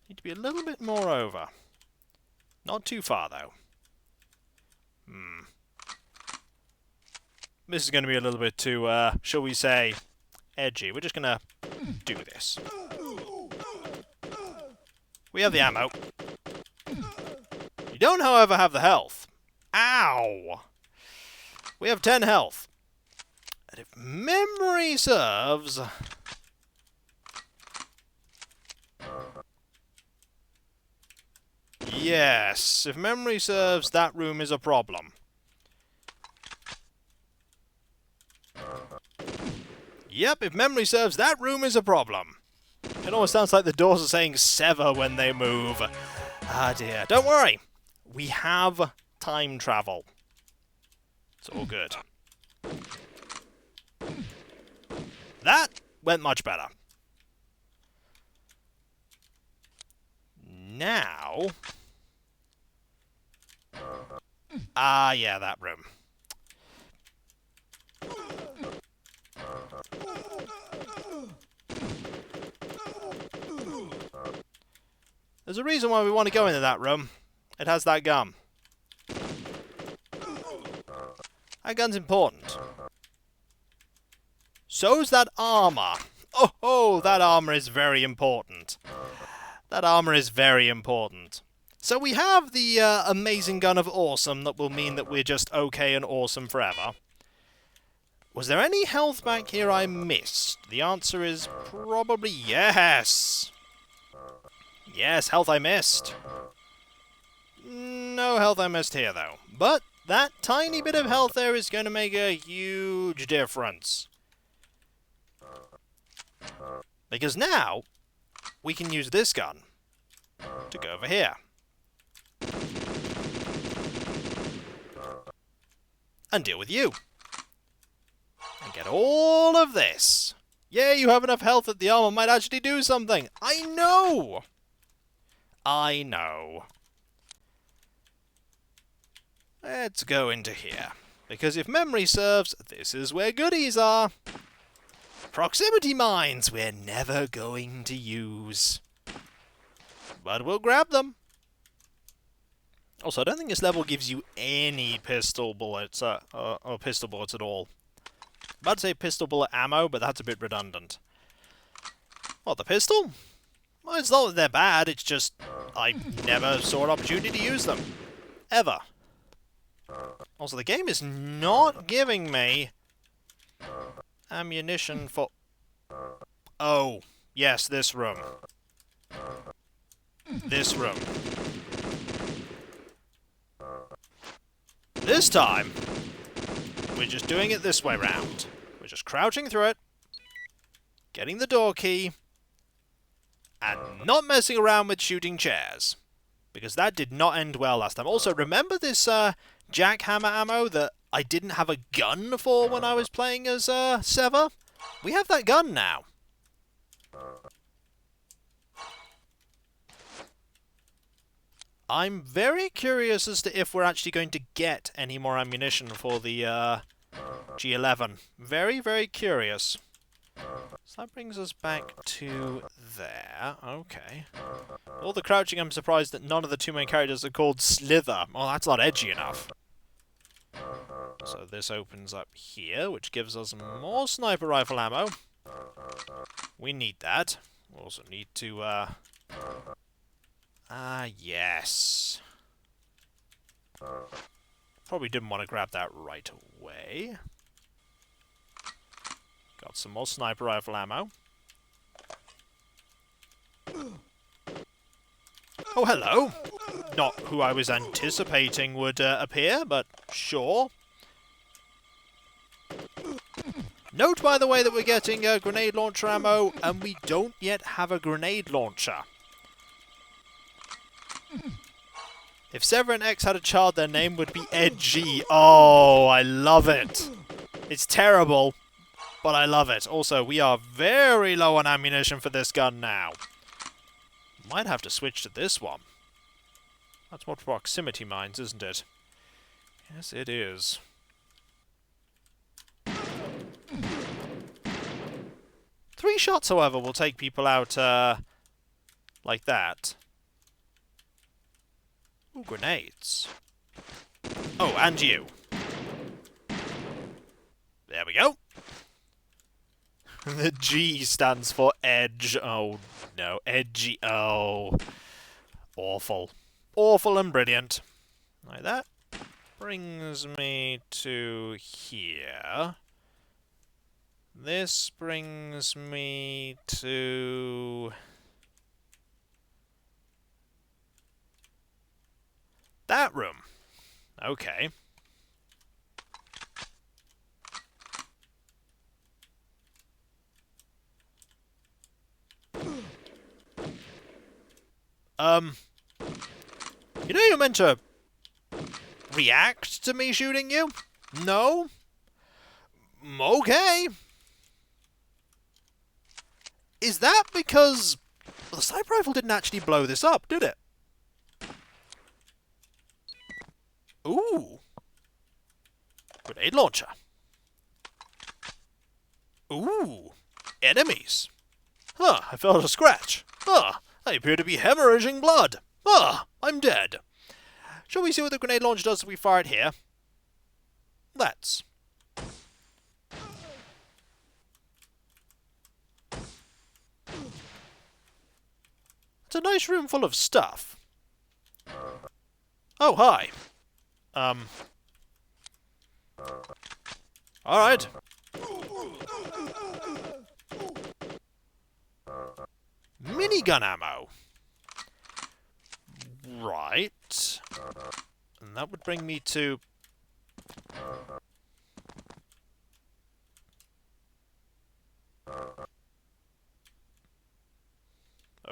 need to be a little bit more over. Not too far, though. This is going to be a little bit too, shall we say, edgy. We're just going to do this. We have the ammo. You don't, however, have the health. Ow! We have 10 health. And if memory serves... Yes, if memory serves, that room is a problem. Yep, if memory serves, that room is a problem. It almost sounds like the doors are saying Sever when they move. Ah dear. Don't worry. We have time travel. It's all good. That went much better. Now... Ah, yeah, that room. There's a reason why we want to go into that room. It has that gun. That gun's important. So's that armor. Oh, that armor is very important. That armor is very important. So we have the amazing gun of awesome that will mean that we're just okay and awesome forever. Was there any health back here I missed? The answer is probably yes. Yes, health I missed. No health I missed here, though. But that tiny bit of health there is going to make a huge difference. Because now, we can use this gun to go over here. And deal with you. And get all of this. Yeah, you have enough health that the armor might actually do something. I know! I know. Let's go into here. Because if memory serves, this is where goodies are. Proximity mines we're never going to use. But we'll grab them. Also, I don't think this level gives you any pistol bullets, or pistol bullets at all. I'm about to say pistol bullet ammo, but that's a bit redundant. What, the pistol? Well, it's not that they're bad, it's just I never saw an opportunity to use them. Ever. Also, the game is not giving me ammunition for... Oh, yes, this room. This room. This time, we're just doing it this way round. We're just crouching through it, getting the door key, and not messing around with shooting chairs. Because that did not end well last time. Also, remember this jackhammer ammo that I didn't have a gun for when I was playing as Sever? We have that gun now. I'm very curious as to if we're actually going to get any more ammunition for the G11. Very, very curious. So that brings us back to there. Okay. All the crouching, I'm surprised that none of the two main characters are called Slither. Well, that's not edgy enough. So this opens up here, which gives us more sniper rifle ammo. We need that. We also need to, yes. Probably didn't want to grab that right away. Got some more sniper rifle ammo. Oh, hello. Not who I was anticipating would appear, but sure. Note, by the way, that we're getting grenade launcher ammo, and we don't yet have a grenade launcher. If Sever and Ecks had a child, their name would be Edgy. Oh, I love it. It's terrible, but I love it. Also, we are very low on ammunition for this gun now. Might have to switch to this one. That's more proximity mines, isn't it? Yes, it is. Three shots, however, will take people out, like that. Ooh, grenades. Oh, and you. There we go. The G stands for edge. Oh, no. Edgy. Oh. Awful. Awful and brilliant. Like that. Brings me to here. This brings me to... that room. Okay. You know you're meant to react to me shooting you? No? Okay. Is that because the sniper rifle didn't actually blow this up, did it? Ooh. Grenade launcher. Ooh. Enemies. Huh, I felt a scratch. Huh, I appear to be hemorrhaging blood. Huh, I'm dead. Shall we see what the grenade launcher does if we fire it here? Let's. It's a nice room full of stuff. Oh, hi. Alright. Minigun ammo. Right. And that would bring me to...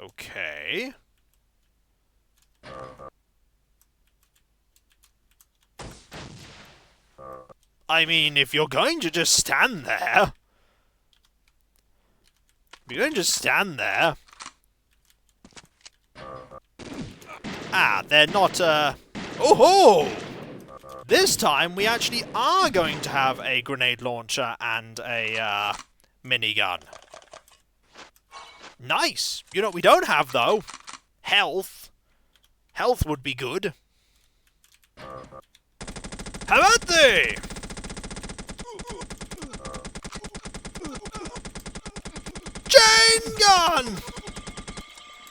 Okay. I mean, if you're going to just stand there... If you're going to just stand there... Ah, they're not, Oh-ho! This time, we actually are going to have a grenade launcher and a, minigun. Nice! You know what we don't have, though? Health. Health would be good. How about they? Chain gun!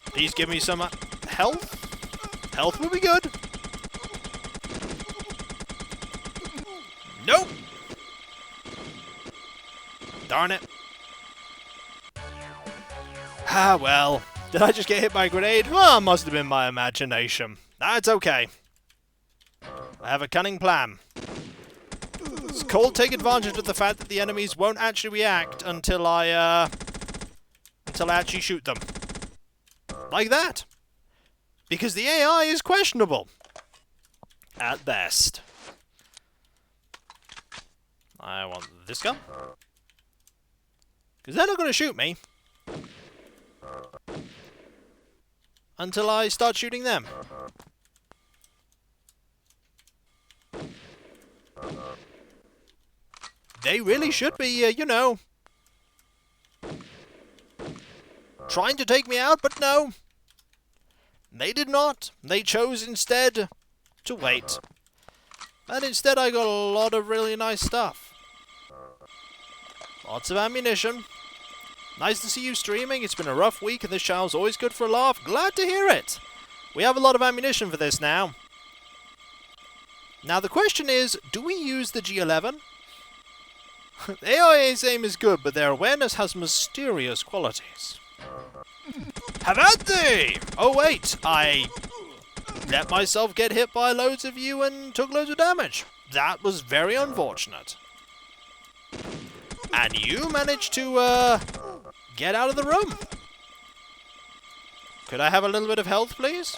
Please give me some health. Health will be good. Nope. Darn it. Ah, well. Did I just get hit by a grenade? Well, it must have been my imagination. That's okay. I have a cunning plan. It's called take advantage of the fact that the enemies won't actually react until I actually shoot them. Like that. Because the AI is questionable. At best. I want this gun. Because they're not going to shoot me. Until I start shooting them. They really should be, you know... trying to take me out, but no. They did not. They chose instead to wait. And instead I got a lot of really nice stuff. Lots of ammunition. Nice to see you streaming. It's been a rough week and this channel's always good for a laugh. Glad to hear it. We have a lot of ammunition for this now. Now the question is, do we use the G11? AIA's aim is good, but their awareness has mysterious qualities. Have at thee! Oh wait, I let myself get hit by loads of you and took loads of damage. That was very unfortunate. And you managed to, get out of the room. Could I have a little bit of health, please?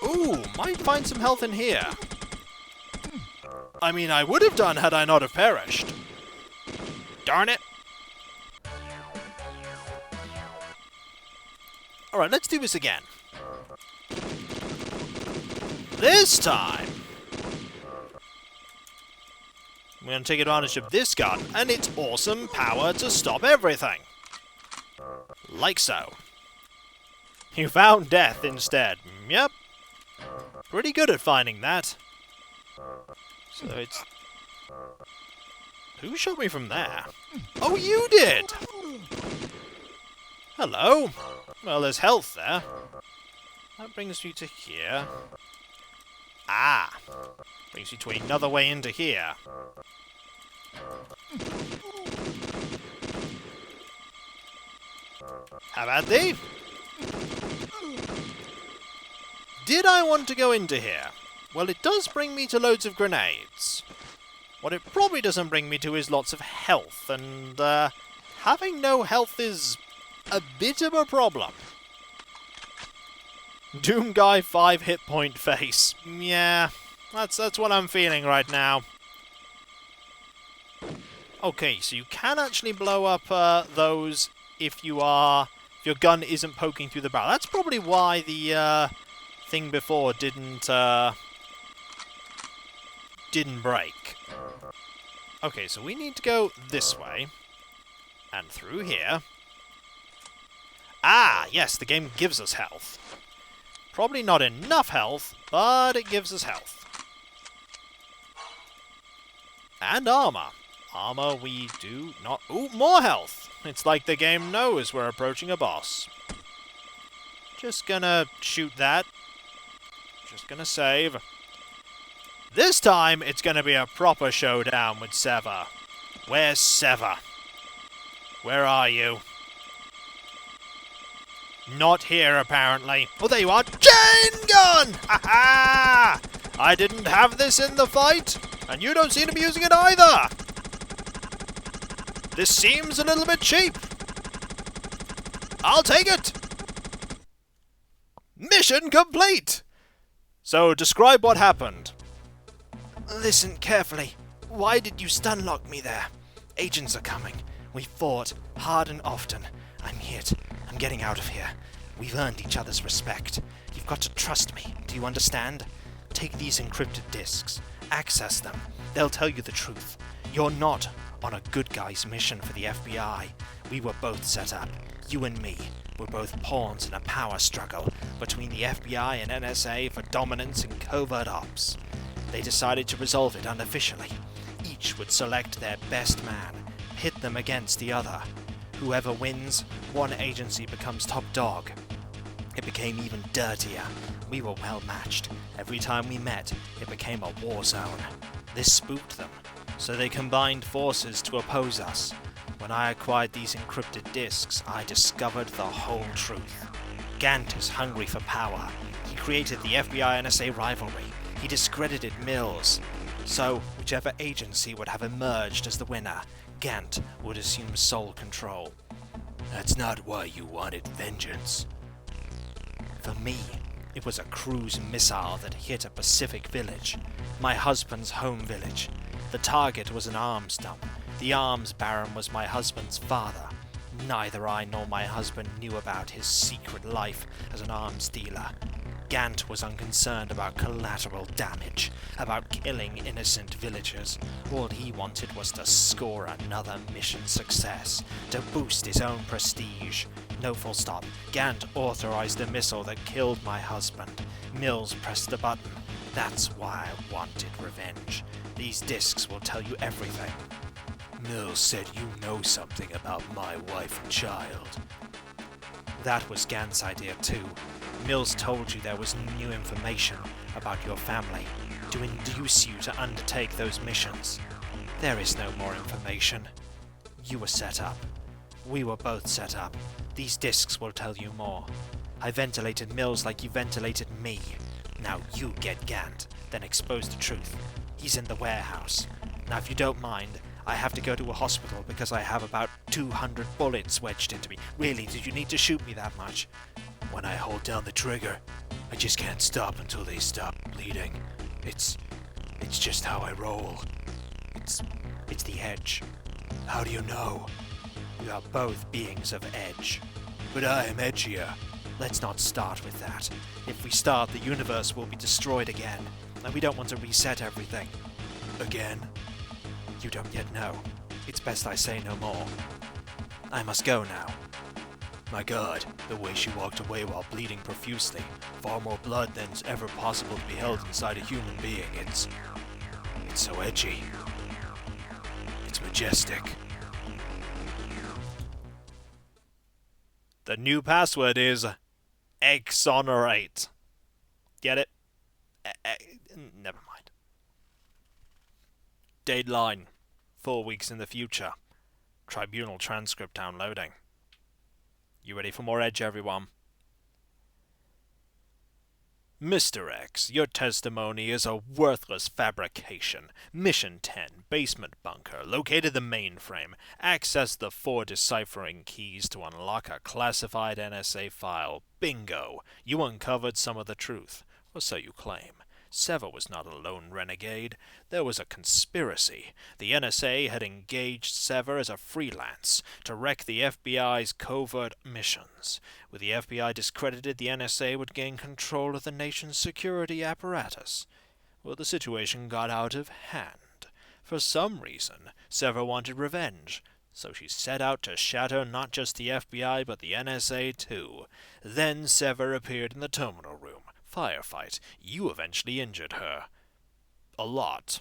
Ooh, might find some health in here. I mean, I would have done had I not have perished. Darn it. Alright, let's do this again. This time, we're going to take advantage of this gun and its awesome power to stop everything. Like so. You found death instead. Yep. Pretty good at finding that. So it's... Who shot me from there? Oh, you did! Hello. Well, there's health there. That brings me to here. Ah! Brings me to another way into here. How about thee? Did I want to go into here? Well, it does bring me to loads of grenades. What it probably doesn't bring me to is lots of health, and having no health is a bit of a problem. Doom Guy 5 hit point face. Yeah, that's what I'm feeling right now. Okay, so you can actually blow up those if your gun isn't poking through the barrel. That's probably why the thing before didn't break. Okay, so we need to go this way and through here. Ah, yes, the game gives us health. Probably not enough health, but it gives us health. And armor. Armor we do not... Ooh, more health! It's like the game knows we're approaching a boss. Just gonna shoot that. Just gonna save. This time, it's gonna be a proper showdown with Sever. Where's Sever? Where are you? Not here, apparently. Oh, there you are. Chain gun! Ha ha! I didn't have this in the fight, and you don't seem to be using it either. This seems a little bit cheap. I'll take it. Mission complete! So, describe what happened. Listen carefully. Why did you stun-lock me there? Agents are coming. We fought hard and often. I'm hit. I'm getting out of here. We've earned each other's respect. You've got to trust me. Do you understand? Take these encrypted discs. Access them. They'll tell you the truth. You're not on a good guy's mission for the FBI. We were both set up. You and me. We're both pawns in a power struggle between the FBI and NSA for dominance and covert ops. They decided to resolve it unofficially. Each would select their best man, pit them against the other. Whoever wins, one agency becomes top dog. It became even dirtier. We were well matched. Every time we met, it became a war zone. This spooked them, so they combined forces to oppose us. When I acquired these encrypted discs, I discovered the whole truth. Gant is hungry for power. He created the FBI-NSA rivalry. He discredited Mills. So, whichever agency would have emerged as the winner, Gant would assume sole control. That's not why you wanted vengeance. For me, it was a cruise missile that hit a Pacific village, my husband's home village. The target was an arms dump. The arms baron was my husband's father. Neither I nor my husband knew about his secret life as an arms dealer. Gant was unconcerned about collateral damage, about killing innocent villagers. All he wanted was to score another mission success, to boost his own prestige. No full stop. Gant authorized the missile that killed my husband. Mills pressed the button. That's why I wanted revenge. These discs will tell you everything. Mills said you know something about my wife and child. That was Gant's idea too. Mills told you there was new information about your family to induce you to undertake those missions. There is no more information. You were set up. We were both set up. These discs will tell you more. I ventilated Mills like you ventilated me. Now you get Gant, then expose the truth. He's in the warehouse. Now if you don't mind, I have to go to a hospital because I have about 200 bullets wedged into me. Really, did you need to shoot me that much? When I hold down the trigger, I just can't stop until they stop bleeding. It's just how I roll. It's the edge. How do you know? We are both beings of edge. But I am edgier. Let's not start with that. If we start, the universe will be destroyed again, and we don't want to reset everything. Again? You don't yet know. It's best I say no more. I must go now. My God, the way she walked away while bleeding profusely. Far more blood than's ever possible to be held inside a human being. It's so edgy. It's majestic. The new password is exonerate. Get it? Never mind. Deadline. 4 weeks in the future. Tribunal transcript downloading. You ready for more edge, everyone? Mr. X, your testimony is a worthless fabrication. Mission 10, basement bunker, located the mainframe. Access the 4 deciphering keys to unlock a classified NSA file. Bingo! You uncovered some of the truth, or so you claim. Sever was not a lone renegade. There was a conspiracy. The NSA had engaged Sever as a freelance to wreck the FBI's covert missions. With the FBI discredited, the NSA would gain control of the nation's security apparatus. Well, the situation got out of hand. For some reason, Sever wanted revenge, so she set out to shatter not just the FBI but the NSA too. Then Sever appeared in the terminal room. Firefight. You eventually injured her. A lot.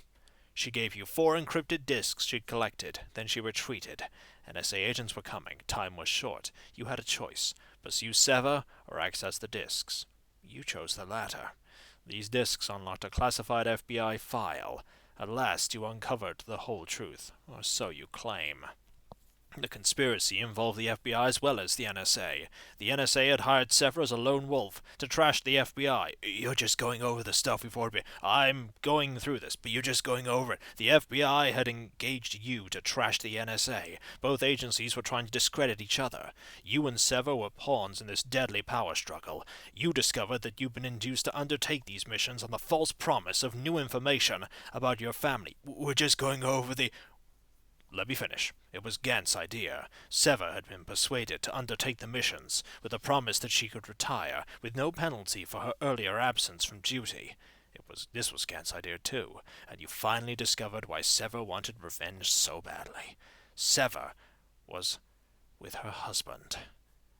She gave you 4 encrypted discs she'd collected, then she retreated. NSA agents were coming. Time was short. You had a choice. Pursue Sever or access the disks. You chose the latter. These disks unlocked a classified FBI file. At last you uncovered the whole truth, or so you claim. The conspiracy involved the FBI as well as the NSA. The NSA had hired Sever as a lone wolf to trash the FBI. You're just going over the stuff we've already... I'm going through this, but you're just going over it. The FBI had engaged you to trash the NSA. Both agencies were trying to discredit each other. You and Sever were pawns in this deadly power struggle. You discovered that you've been induced to undertake these missions on the false promise of new information about your family. We're just going over the... Let me finish. It was Gant's idea. Sever had been persuaded to undertake the missions, with the promise that she could retire, with no penalty for her earlier absence from duty. This was Gant's idea too, and you finally discovered why Sever wanted revenge so badly. Sever was with her husband.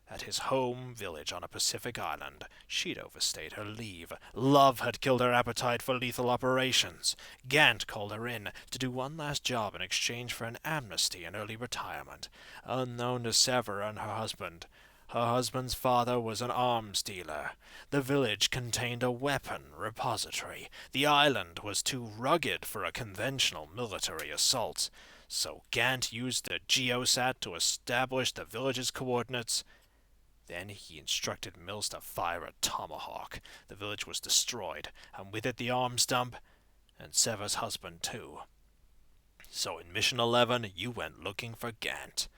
At his home village on a Pacific island, she'd overstayed her leave. Love had killed her appetite for lethal operations. Gant called her in to do one last job in exchange for an amnesty and early retirement. Unknown to Sever and her husband's father was an arms dealer. The village contained a weapon repository. The island was too rugged for a conventional military assault. So Gant used a geosat to establish the village's coordinates. Then he instructed Mills to fire a tomahawk. The village was destroyed, and with it the arms dump, and Sever's husband too. So in Mission 11, you went looking for Gant.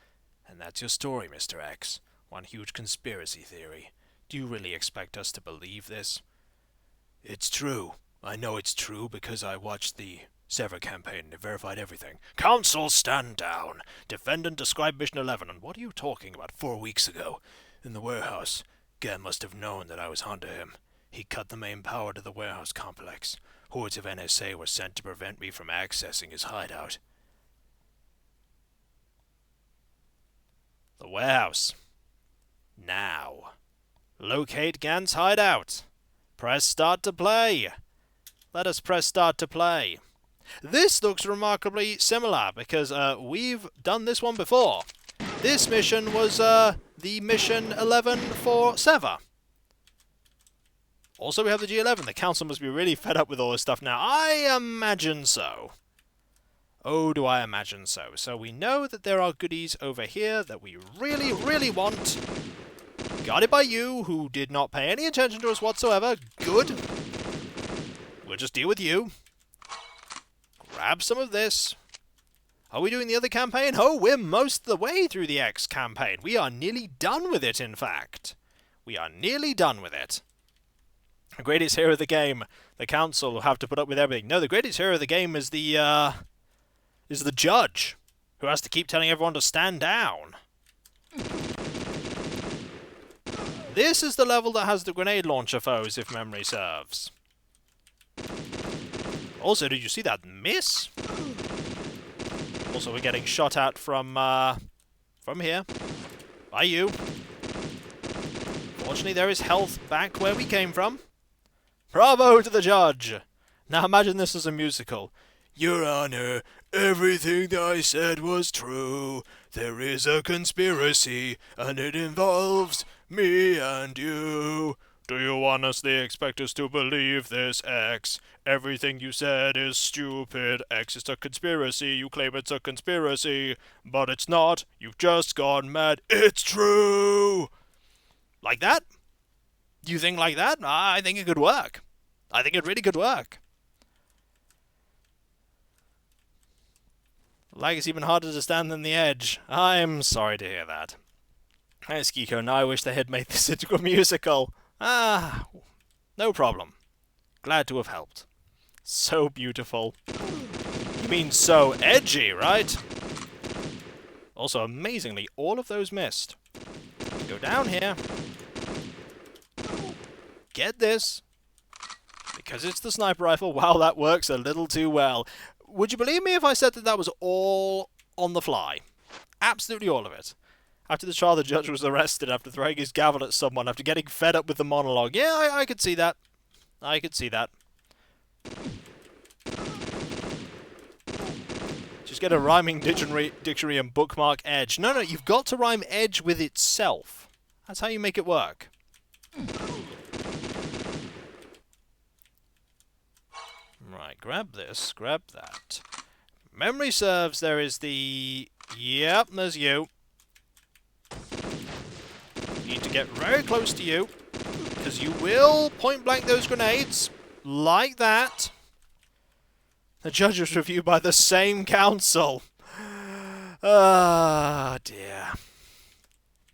And that's your story, Mr. Ecks. One huge conspiracy theory. Do you really expect us to believe this? It's true. I know it's true because I watched the Sever campaign and it verified everything. Counsel, stand down. Defendant, describe Mission 11, and what are you talking about 4 weeks ago? In the warehouse. Gant must have known that I was onto him. He cut the main power to the warehouse complex. Hordes of NSA were sent to prevent me from accessing his hideout. The warehouse. Now. Locate Gant's hideout. Press start to play. Let us press start to play. This looks remarkably similar because we've done this one before. This mission was the Mission 11 for Sever. Also, we have the G11. The council must be really fed up with all this stuff now. I imagine so. Oh, do I imagine so. So we know that there are goodies over here that we really, really want. Guarded by you, who did not pay any attention to us whatsoever. Good. We'll just deal with you. Grab some of this. Are we doing the other campaign? Oh, we're most of the way through the Ecks campaign. We are nearly done with it, in fact. We are nearly done with it. The greatest hero of the game. The council will have to put up with everything. No, the greatest hero of the game is the judge, who has to keep telling everyone to stand down. This is the level that has the grenade launcher foes, if memory serves. Also, did you see that miss? Also, we're getting shot at from here. Bayou. Fortunately, there is health back where we came from. Bravo to the judge! Now imagine this as a musical. Your Honor, everything that I said was true. There is a conspiracy, and it involves me and you. Do you honestly expect us to believe this, Ecks? Everything you said is stupid. Ecks is a conspiracy. You claim it's a conspiracy. But it's not. You've just gone mad. It's true! Like that? You think like that? I think it could work. I think it really could work. Like it's even harder to stand than the edge. I'm sorry to hear that. Thanks, Kiko. Now I wish they had made this into a musical. No problem. Glad to have helped. So beautiful. You mean so edgy, right? Also, amazingly, all of those missed. Go down here. Get this. Because it's the sniper rifle. Wow, that works a little too well. Would you believe me if I said that that was all on the fly? Absolutely all of it. After the trial, the judge was arrested after throwing his gavel at someone after getting fed up with the monologue. Yeah, I could see that. I could see that. Just get a rhyming dictionary and bookmark edge. No, you've got to rhyme edge with itself. That's how you make it work. Right, grab this, grab that. Memory serves, there is the... Yep, there's you. Need to get very close to you, because you will point blank those grenades, like that. The judges review by the same council. Ah, dear.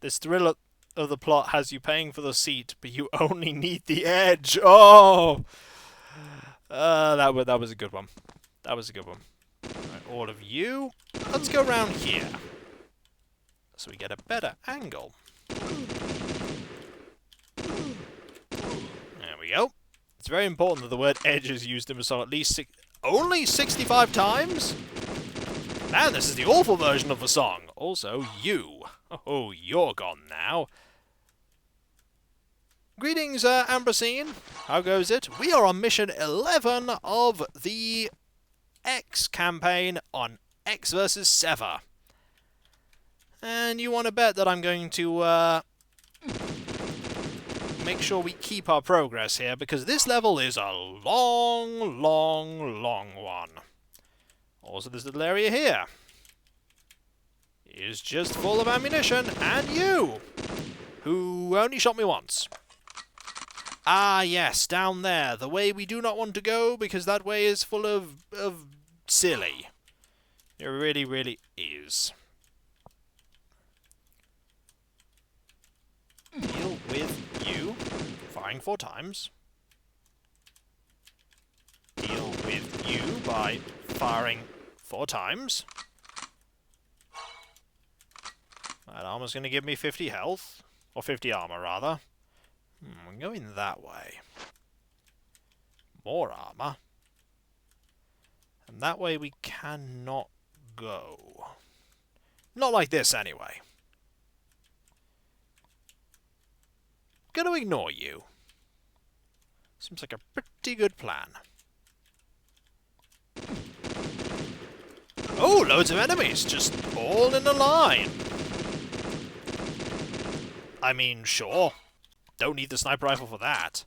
This thrill of the plot has you paying for the seat, but you only need the edge. Oh! That was a good one. That was a good one. Right, all of you, let's go around here, so we get a better angle. There we go. It's very important that the word edge is used in the song at least only 65 times? Man, this is the awful version of the song. Also, you. Oh, you're gone now. Greetings, Ambrosine. How goes it? We are on mission 11 of the Ecks campaign on Ecks vs. Sever. And you want to bet that I'm going to make sure we keep our progress here, because this level is a long, long, long one. Also, this little area here is just full of ammunition, and you, who only shot me once. Ah, yes, down there, the way we do not want to go, because that way is full of silly. It really, really is. Deal with you, firing 4 times. Deal with you by firing 4 times. That armor's going to give me 50 health, or 50 armor, rather. I'm going that way. More armor. And that way we cannot go. Not like this, anyway. Gonna ignore you. Seems like a pretty good plan. Oh, loads of enemies, just all in a line. I mean, sure. Don't need the sniper rifle for that.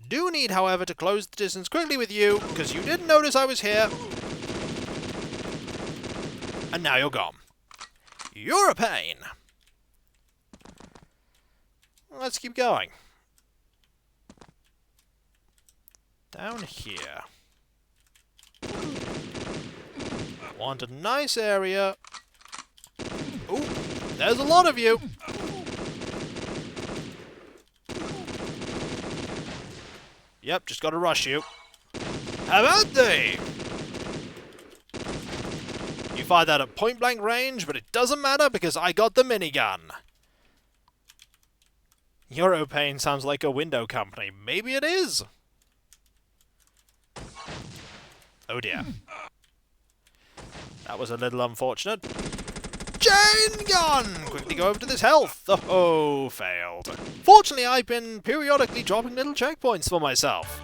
Do need, however, to close the distance quickly with you, because you didn't notice I was here. And now you're gone. You're a pain. Let's keep going. Down here. Want a nice area. Ooh, there's a lot of you. Yep, just gotta rush you. How about they? You fired that at point-blank range, but it doesn't matter because I got the minigun. Europane sounds like a window company. Maybe it is. Oh dear. That was a little unfortunate. Chain gun! Quickly go over to this health. Oh, failed. Fortunately, I've been periodically dropping little checkpoints for myself,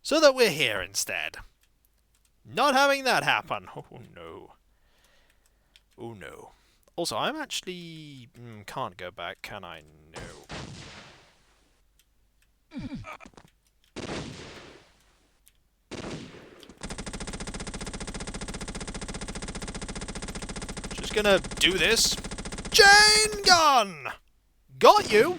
so that we're here instead. Not having that happen. Oh no. Oh no. Also, I'm actually... can't go back, can I? No. Just gonna do this. Chain gun! Got you!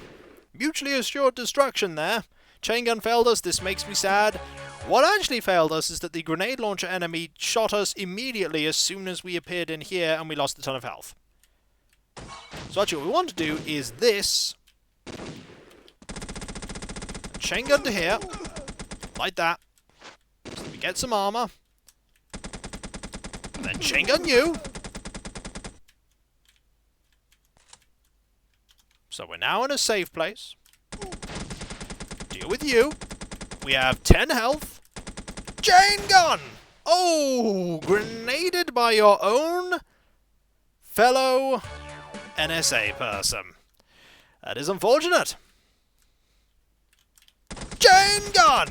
Mutually assured destruction there. Chain gun failed us, this makes me sad. What actually failed us is that the grenade launcher enemy shot us immediately as soon as we appeared in here and we lost a ton of health. So actually what we want to do is this. Chain gun to here. Like that. So we get some armor. And then chain gun you. So we're now in a safe place. Deal with you. We have 10 health. Chain gun! Oh! Grenaded by your own fellow NSA person. That is unfortunate. Chain gun!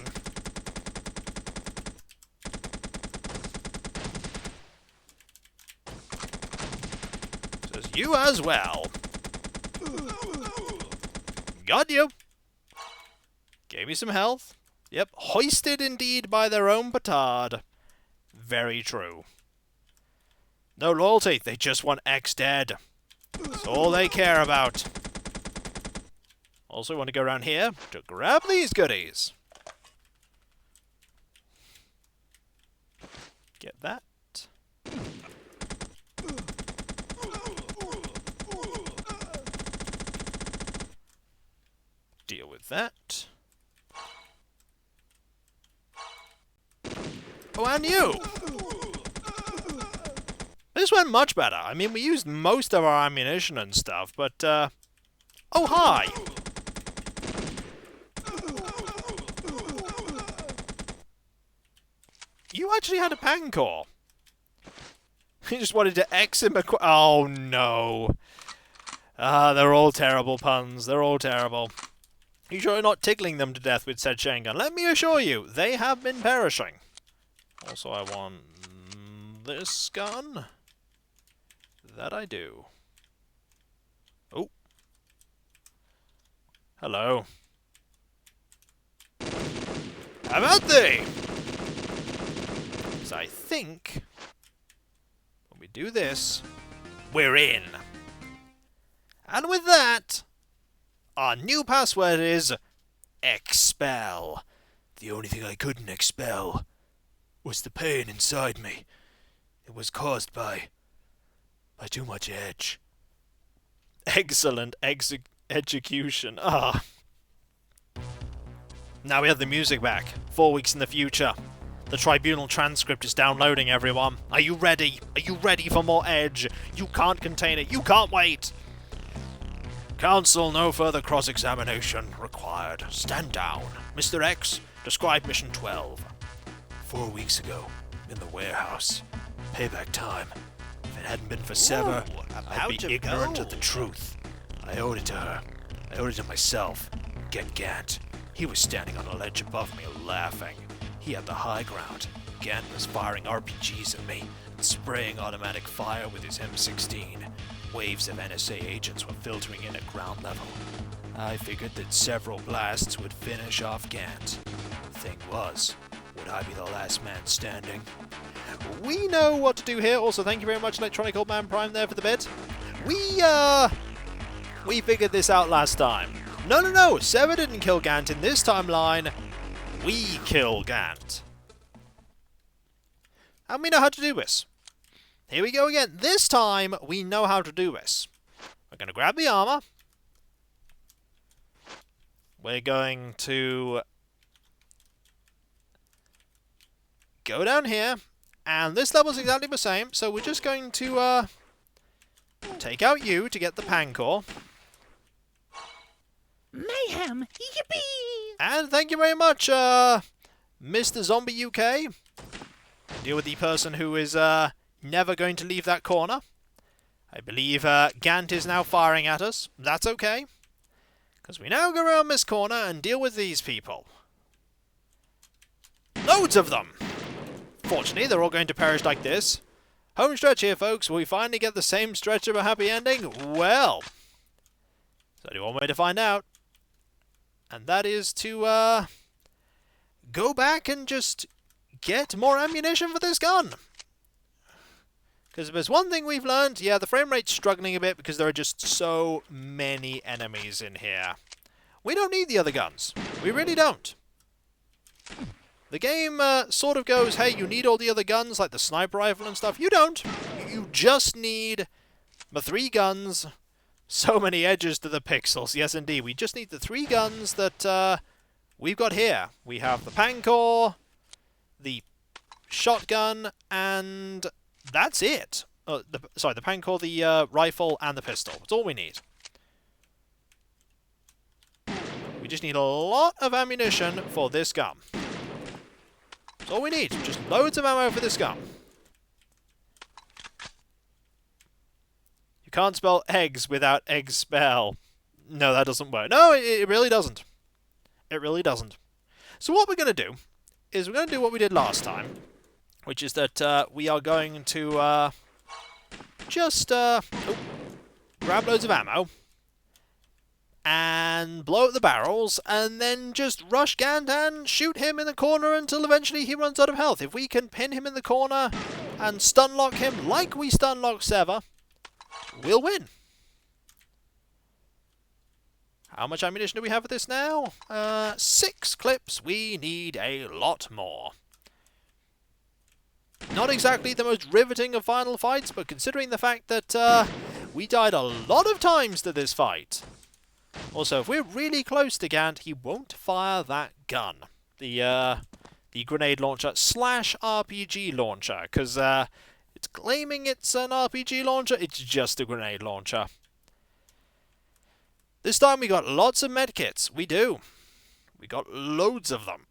Says you as well. Got you. Gave me some health. Yep, hoisted indeed by their own petard. Very true. No loyalty, they just want Ecks dead. That's all they care about. Also want to go around here to grab these goodies. Get that. Deal with that. Oh, and you! This went much better. I mean, we used most of our ammunition and stuff, but, oh, hi! You actually had a Pancor. You just wanted to X him. Oh, no. They're all terrible puns. They're all terrible. You sure you're not tickling them to death with said chain gun? Let me assure you, they have been perishing. Also, I want this gun. That I do. Oh. Hello. How about thee? So I think when we do this, we're in. And with that, our new password is expel. The only thing I couldn't expel was the pain inside me. It was caused by too much edge. Excellent execution. Ah. Now we have the music back. 4 weeks in the future. The tribunal transcript is downloading, everyone. Are you ready? Are you ready for more edge? You can't contain it. You can't wait. Counsel, no further cross-examination required. Stand down. Mr. Ecks, describe mission 12. 4 weeks ago, in the warehouse. Payback time. If it hadn't been for Sever, I'd be ignorant of the truth. I owed it to her. I owed it to myself. Get Gant. He was standing on a ledge above me, laughing. He had the high ground. Gant was firing RPGs at me and spraying automatic fire with his M16. Waves of NSA agents were filtering in at ground level. I figured that several blasts would finish off Gant. Thing was, would I be the last man standing? We know what to do here. Also, thank you very much, Electronic Old Man Prime, there for the bit. We figured this out last time. No. Sever didn't kill Gant in this timeline. We kill Gant. And we know how to do this. Here we go again. This time, we know how to do this. We're going to grab the armor. We're going to go down here. And this level's exactly the same, so we're just going to take out you to get the Pancor. Mayhem! Yippee! And thank you very much, Mr. Zombie UK. Deal with the person who is never going to leave that corner. I believe Gant is now firing at us. That's okay. Because we now go around this corner and deal with these people. Loads of them! Fortunately, they're all going to perish like this. Home stretch here, folks. Will we finally get the same stretch of a happy ending? Well, there's only one way to find out. And that is to go back and just get more ammunition for this gun. Because if there's one thing we've learned, yeah, the frame rate's struggling a bit because there are just so many enemies in here. We don't need the other guns. We really don't. The game sort of goes, hey, you need all the other guns, like the sniper rifle and stuff. You don't. You just need the 3 guns. So many edges to the pixels. Yes, indeed. We just need the 3 guns that we've got here. We have the Pancor, the shotgun, and that's it. The Pancor, the rifle, and the pistol. That's all we need. We just need a lot of ammunition for this gun. That's all we need. Just loads of ammo for this gun. You can't spell eggs without expel. No, that doesn't work. No, it really doesn't. It really doesn't. So what we're going to do is we're going to do what we did last time, which is that we are going to just grab loads of ammo, and blow up the barrels, and then just rush Gant and shoot him in the corner until eventually he runs out of health. If we can pin him in the corner and stun lock him like we stun lock Sever, we'll win. How much ammunition do we have for this now? 6 clips. We need a lot more. Not exactly the most riveting of final fights, but considering the fact that we died a lot of times to this fight. Also, if we're really close to Gant, he won't fire that gun. The grenade launcher slash RPG launcher, because it's claiming it's an RPG launcher, it's just a grenade launcher. This time we got lots of medkits. We do. We got loads of them.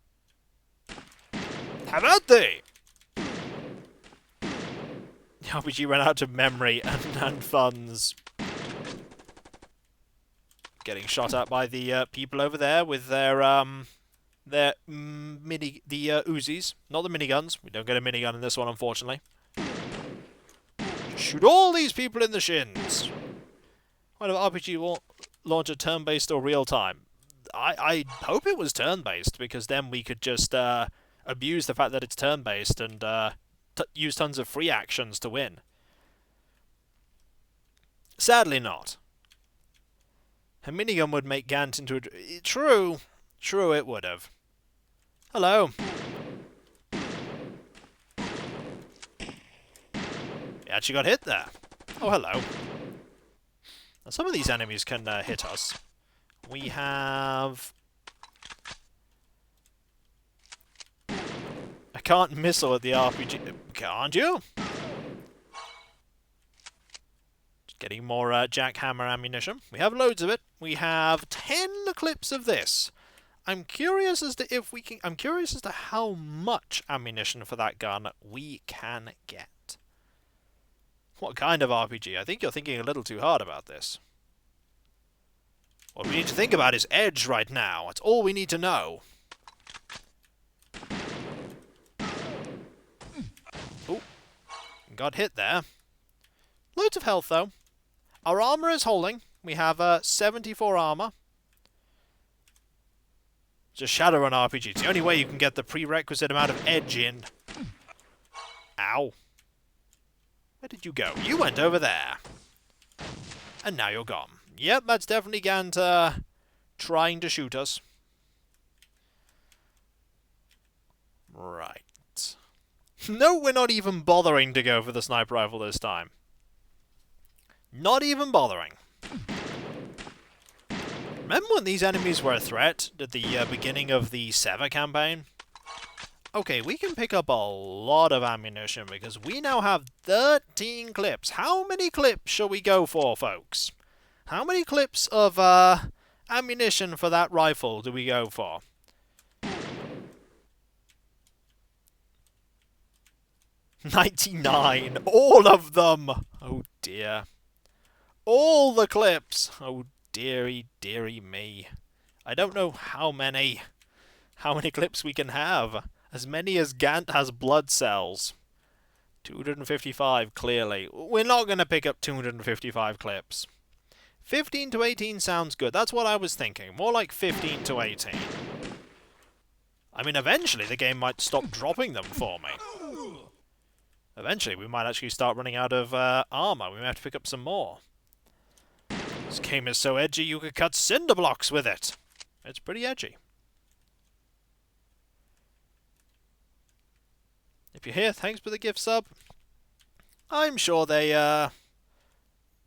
How about they? The RPG ran out of memory and funds. Getting shot at by the people over there with their Uzis, not the miniguns. We don't get a minigun in this one, unfortunately. Shoot all these people in the shins. What if RPG launcher turn-based or real-time? I hope it was turn-based, because then we could just abuse the fact that it's turn-based and use tons of free actions to win. Sadly not. A minigun would make Gant into a... True it would have. Hello. He actually got hit there. Oh, hello. Now, some of these enemies can hit us. We have... I can't missile at the RPG. Can't you? Just getting more jackhammer ammunition. We have loads of it. We have 10 clips of this. I'm curious as to if we can... I'm curious as to how much ammunition for that gun we can get. What kind of RPG? I think you're thinking a little too hard about this. What we need to think about is edge right now. That's all we need to know. Ooh. Got hit there. Loads of health, though. Our armor is holding. We have 74 armor. Just Shadowrun RPG. It's the only way you can get the prerequisite amount of edge in. Ow. Where did you go? You went over there. And now you're gone. Yep, that's definitely Gant trying to shoot us. Right. No, we're not even bothering to go for the sniper rifle this time. Not even bothering. Remember when these enemies were a threat at the beginning of the Sever campaign? Okay, we can pick up a lot of ammunition because we now have 13 clips. How many clips shall we go for, folks? How many clips of ammunition for that rifle do we go for? 99! All of them! Oh dear. All the clips! Oh dearie, dearie me. I don't know how many clips we can have. As many as Gant has blood cells. 255, clearly. We're not going to pick up 255 clips. 15 to 18 sounds good. That's what I was thinking. More like 15 to 18. I mean, eventually the game might stop dropping them for me. Eventually we might actually start running out of armor. We may have to pick up some more. This game is so edgy you could cut cinder blocks with it. It's pretty edgy. If you're here, thanks for the gift sub. I'm sure they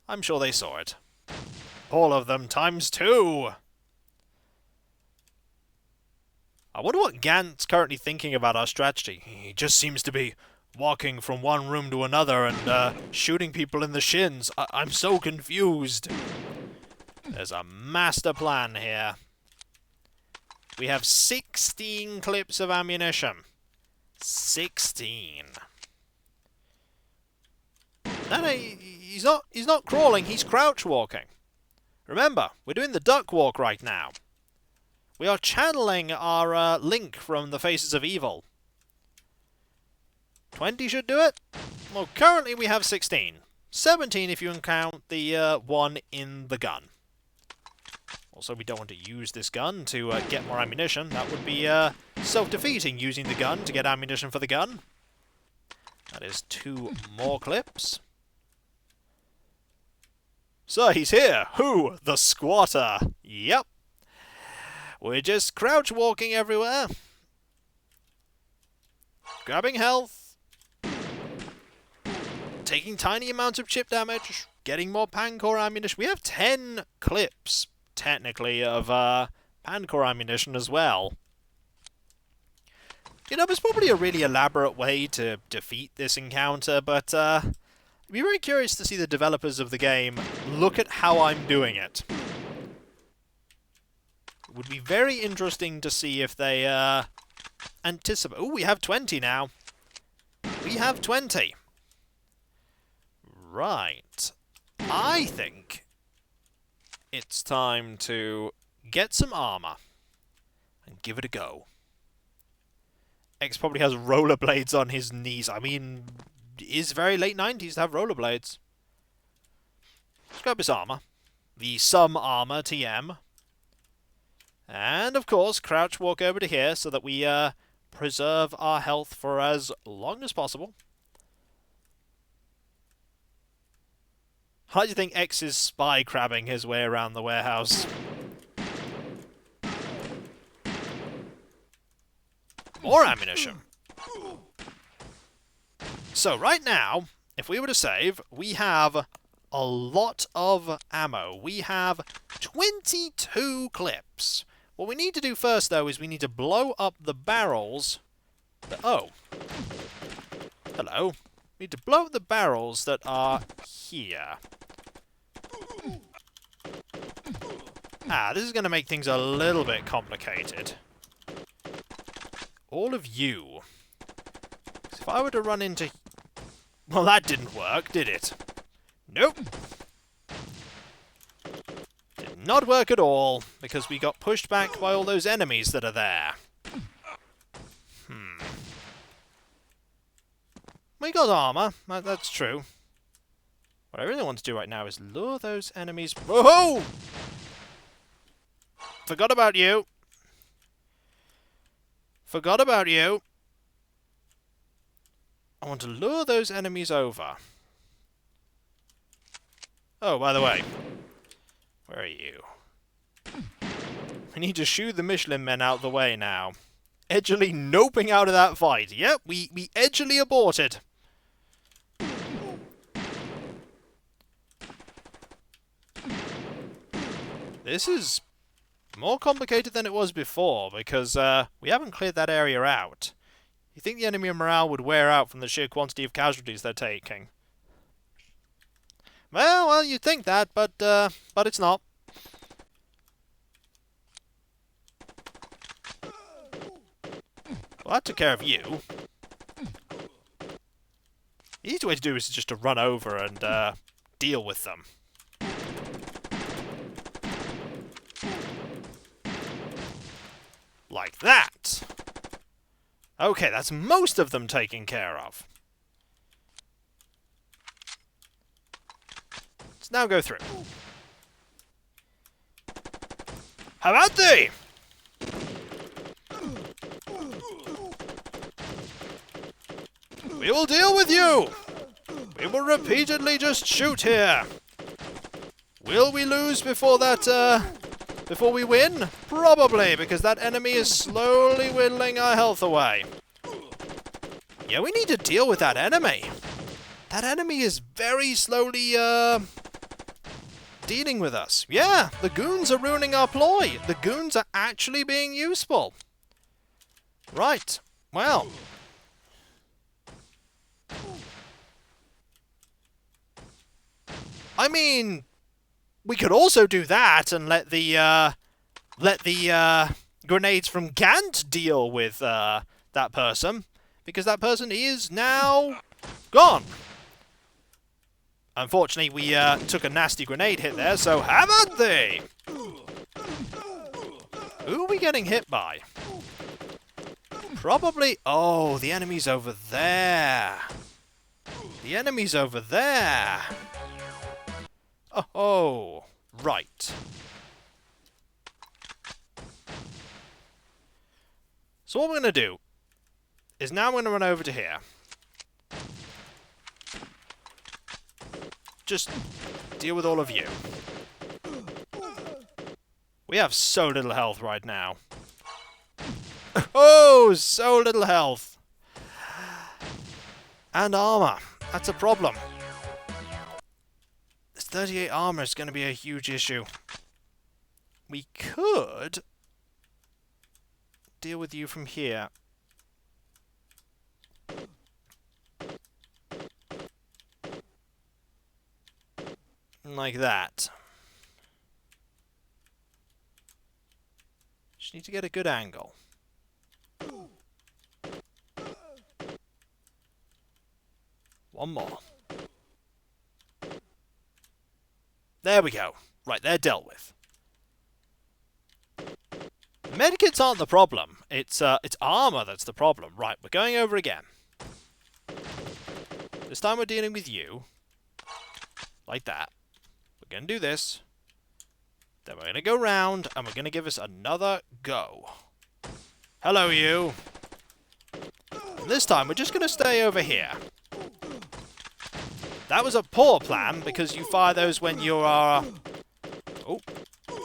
saw it. All of them times 2! I wonder what Gant's currently thinking about our strategy. He just seems to be walking from one room to another and shooting people in the shins. I'm so confused. There's a master plan here. We have 16 clips of ammunition. 16. No, he's not crawling, he's crouch walking. Remember, we're doing the duck walk right now. We are channeling our link from the Faces of Evil. 20 should do it. Well, currently we have 16. 17 if you can count the one in the gun. Also, we don't want to use this gun to get more ammunition. That would be self-defeating, using the gun to get ammunition for the gun. That is 2 more clips. So, he's here! Who? The squatter! Yep. We're just crouch walking everywhere. Grabbing health. Taking tiny amounts of chip damage. Getting more Pancore ammunition. We have 10 clips, technically, of Pancore ammunition as well. You know, there's probably a really elaborate way to defeat this encounter, but I'd be very curious to see the developers of the game look at how I'm doing it. It would be very interesting to see if they anticipate... Oh, we have 20 now. We have 20. Right. I think it's time to get some armor and give it a go. Ecks probably has rollerblades on his knees. I mean, it is very late 90s to have rollerblades. Let's grab his armor. The Some Armor TM. And, of course, crouch walk over to here so that we preserve our health for as long as possible. How do you think Ecks is spy crabbing his way around the warehouse? More ammunition. So right now, if we were to save, we have a lot of ammo. We have 22 clips. What we need to do first, though, is we need to blow up the barrels. Oh. Hello. We need to blow up the barrels that are here. Ah, this is going to make things a little bit complicated. All of you. So if I were to run into... Well, that didn't work, did it? Nope. Did not work at all, because we got pushed back by all those enemies that are there. We got armor, that's true. What I really want to do right now is lure those enemies... Whoa! Forgot about you. Forgot about you. I want to lure those enemies over. Oh, by the way. Where are you? We need to shoo the Michelin men out of the way now. Edgily noping out of that fight. Yep, we edgily aborted. This is more complicated than it was before, because we haven't cleared that area out. You think the enemy morale would wear out from the sheer quantity of casualties they're taking? Well, you'd think that, but it's not. Well, that took care of you. The easy way to do is just to run over and deal with them. Like that. Okay, that's most of them taken care of. Let's now go through. How about thee? We will deal with you! We will repeatedly just shoot here. Will we lose before that, before we win? Probably, because that enemy is slowly whittling our health away. Yeah, we need to deal with that enemy. That enemy is very slowly, dealing with us. Yeah, the goons are ruining our ploy. The goons are actually being useful. Right, well. I mean, we could also do that and let the grenades from Gant deal with that person, because that person is now gone. Unfortunately, we took a nasty grenade hit there, so have at thee! Who are we getting hit by? Probably... Oh, the enemy's over there. The enemy's over there. Oh, right. So what we're going to do is now I'm going to run over to here. Just deal with all of you. We have so little health right now. Oh, so little health. And armor. That's a problem. This 38 armor is going to be a huge issue. We could deal with you from here. Like that. Just need to get a good angle. One more. There we go. Right, they're dealt with. Medikits aren't the problem. It's armor that's the problem. Right, we're going over again. This time we're dealing with you. Like that. We're going to do this. Then we're going to go round, and we're going to give us another go. Hello, you. And this time, we're just going to stay over here. That was a poor plan, because you fire those when you are... Oh. There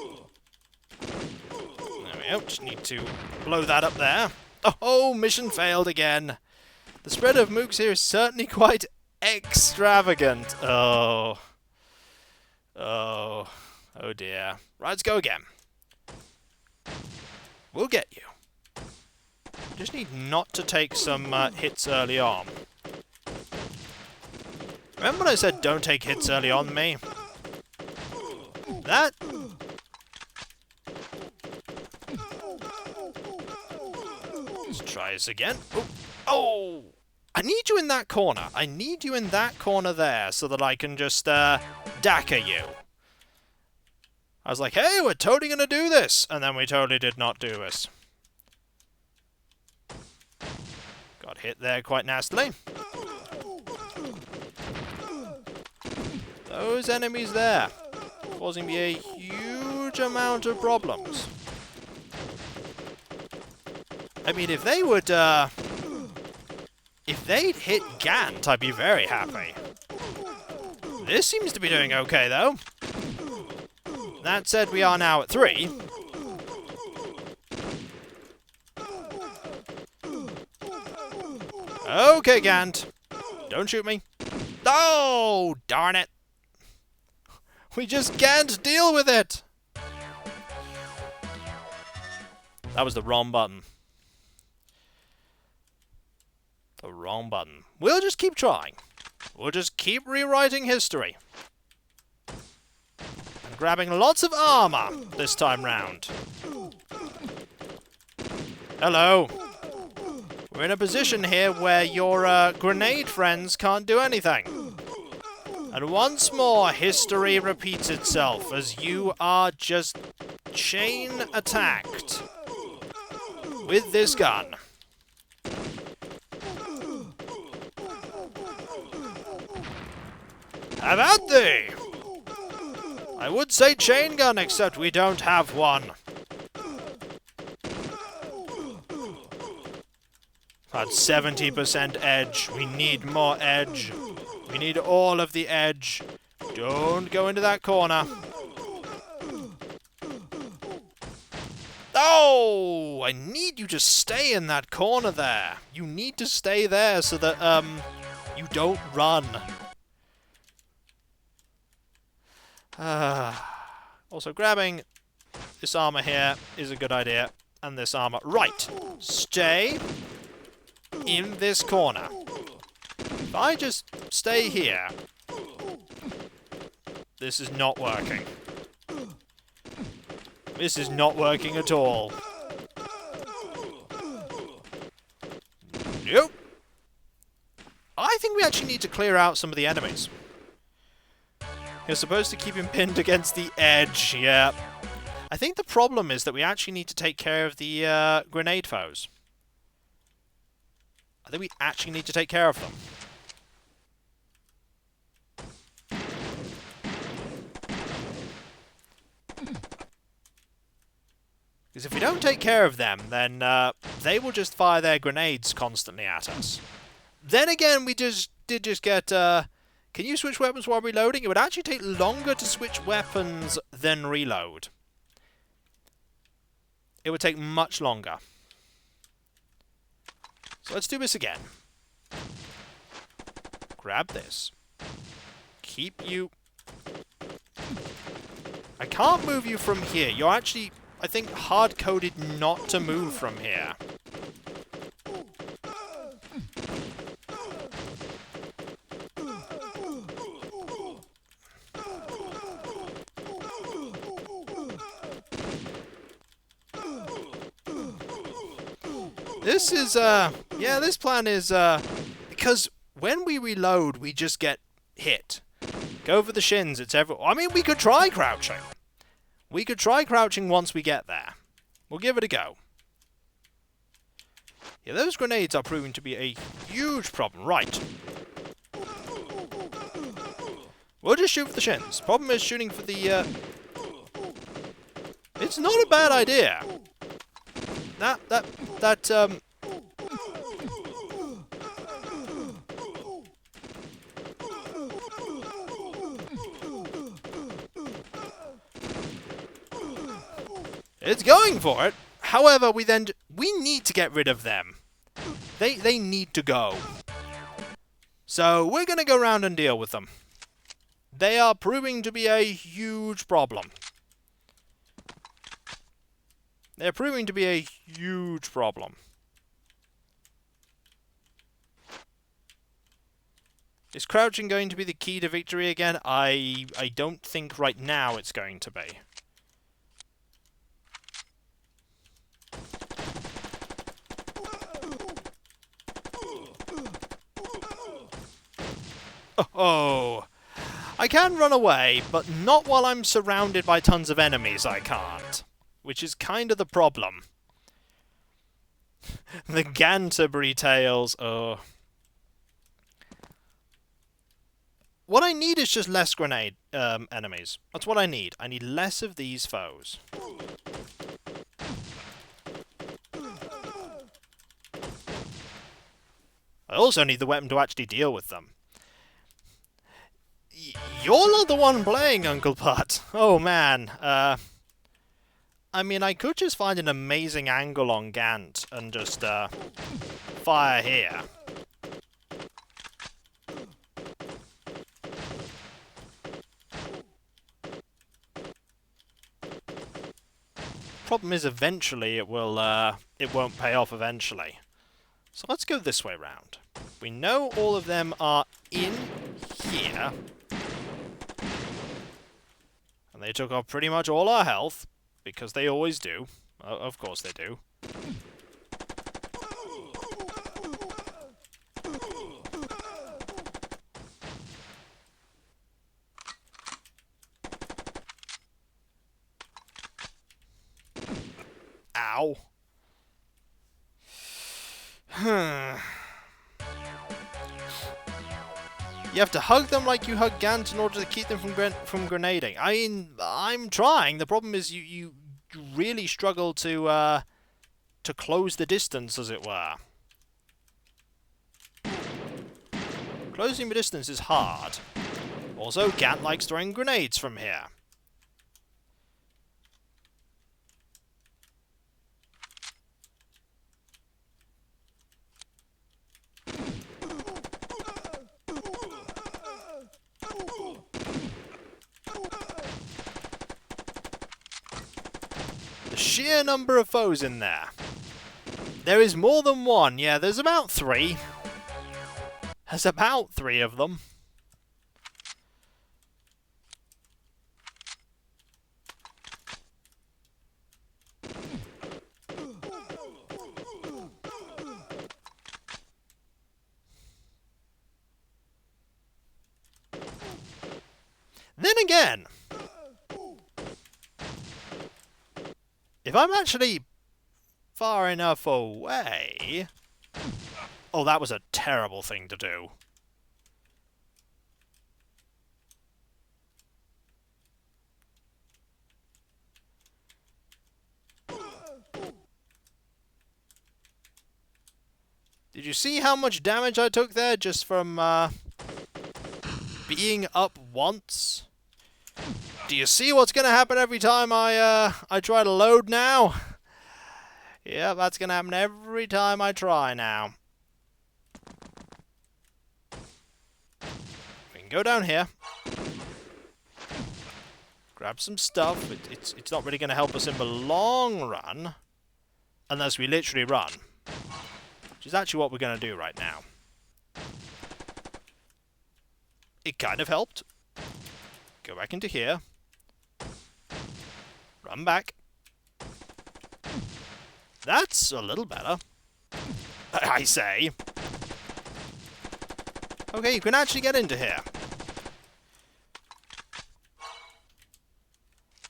we go. Just need to blow that up there. Oh, mission failed again. The spread of mooks here is certainly quite extravagant. Oh. Oh. Oh dear. Right, let's go again. We'll get you. Just need not to take some hits early on. Remember when I said don't take hits early on me? That... Let's try this again. Oh! Oh! I need you in that corner. I need you in that corner there so that I can just dagger you. I was like, hey, we're totally going to do this. And then we totally did not do this. Got hit there quite nastily. Those enemies there, causing me a huge amount of problems. I mean, if they would, if they'd hit Gant, I'd be very happy. This seems to be doing okay, though. That said, we are now at 3. Okay, Gant. Don't shoot me. Oh, darn it. We just can't deal with it. That was the wrong button. The wrong button. We'll just keep trying. We'll just keep rewriting history. And grabbing lots of armor this time round. Hello. We're in a position here where your grenade friends can't do anything. And once more, history repeats itself as you are just chain attacked with this gun. Have at thee! I would say chain gun, except we don't have one. At 70% edge. We need more edge. We need all of the edge. Don't go into that corner. Oh! I need you to stay in that corner there. You need to stay there so that, you don't run. Also, grabbing this armor here is a good idea. And this armor. Right. Stay in this corner. If I just stay here... This is not working. This is not working at all. Nope. I think we actually need to clear out some of the enemies. You're supposed to keep him pinned against the edge, yeah. I think the problem is that we actually need to take care of the grenade foes. I think we actually need to take care of them. Because if we don't take care of them, then they will just fire their grenades constantly at us. Then again, we did just get... can you switch weapons while reloading? It would actually take longer to switch weapons than reload. It would take much longer. So let's do this again. Grab this. Keep you... I can't move you from here. You're actually, I think, hard-coded not to move from here. This is, yeah, this plan is, because when we reload, we just get hit. Go for the shins, it's I mean, we could try crouching. We could try crouching once we get there. We'll give it a go. Yeah, those grenades are proving to be a huge problem. Right. We'll just shoot for the shins. Problem is shooting for the, It's not a bad idea. It's going for it. However, we need to get rid of them. They need to go. So we're going to go around and deal with them. They are proving to be a huge problem. They're proving to be a huge problem. Is crouching going to be the key to victory again? I don't think right now it's going to be. Oh, I can run away, but not while I'm surrounded by tons of enemies, I can't. Which is kind of the problem. The Canterbury Tales, oh. What I need is just less grenade enemies. That's what I need. I need less of these foes. I also need the weapon to actually deal with them. You're not the one playing, Uncle Putt. Oh, man. I mean, I could just find an amazing angle on Gant and just, fire here. Problem is, eventually it won't pay off eventually. So let's go this way round. We know all of them are in here. And they took off pretty much all our health, because they always do. Of course they do. Ow. You have to hug them like you hug Gant in order to keep them from grenading. I mean, I'm trying. The problem is you really struggle to close the distance, as it were. Closing the distance is hard. Also, Gant likes throwing grenades from here. The sheer number of foes in there. There is more than one. Yeah, there's about 3. There's about 3 of them. Then again, if I'm actually far enough away... Oh, that was a terrible thing to do. Did you see how much damage I took there just from being up once? Do you see what's going to happen every time I try to load now? Yeah, that's going to happen every time I try now. We can go down here. Grab some stuff. It's not really going to help us in the long run. Unless we literally run. Which is actually what we're going to do right now. It kind of helped. Go back into here. Run back. That's a little better. I say. Okay, you can actually get into here.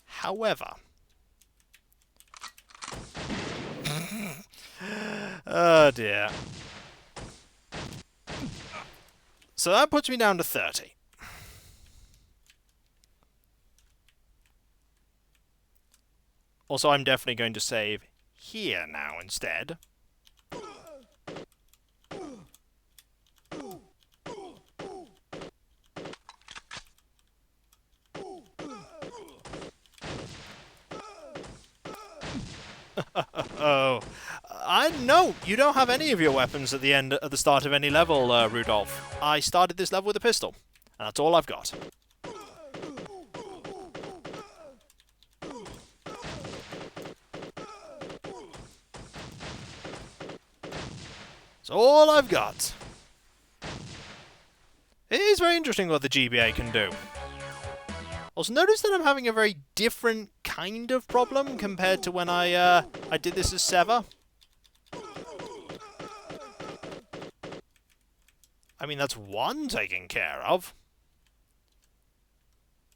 However. Oh dear. So that puts me down to 30. Also, I'm definitely going to save here now instead. Oh, no, you don't have any of your weapons at the start of any level, Rudolph. I started this level with a pistol, and that's all I've got. It's all I've got. It is very interesting what the GBA can do. Also, notice that I'm having a very different kind of problem compared to when I did this as Sever. I mean, that's one taken care of.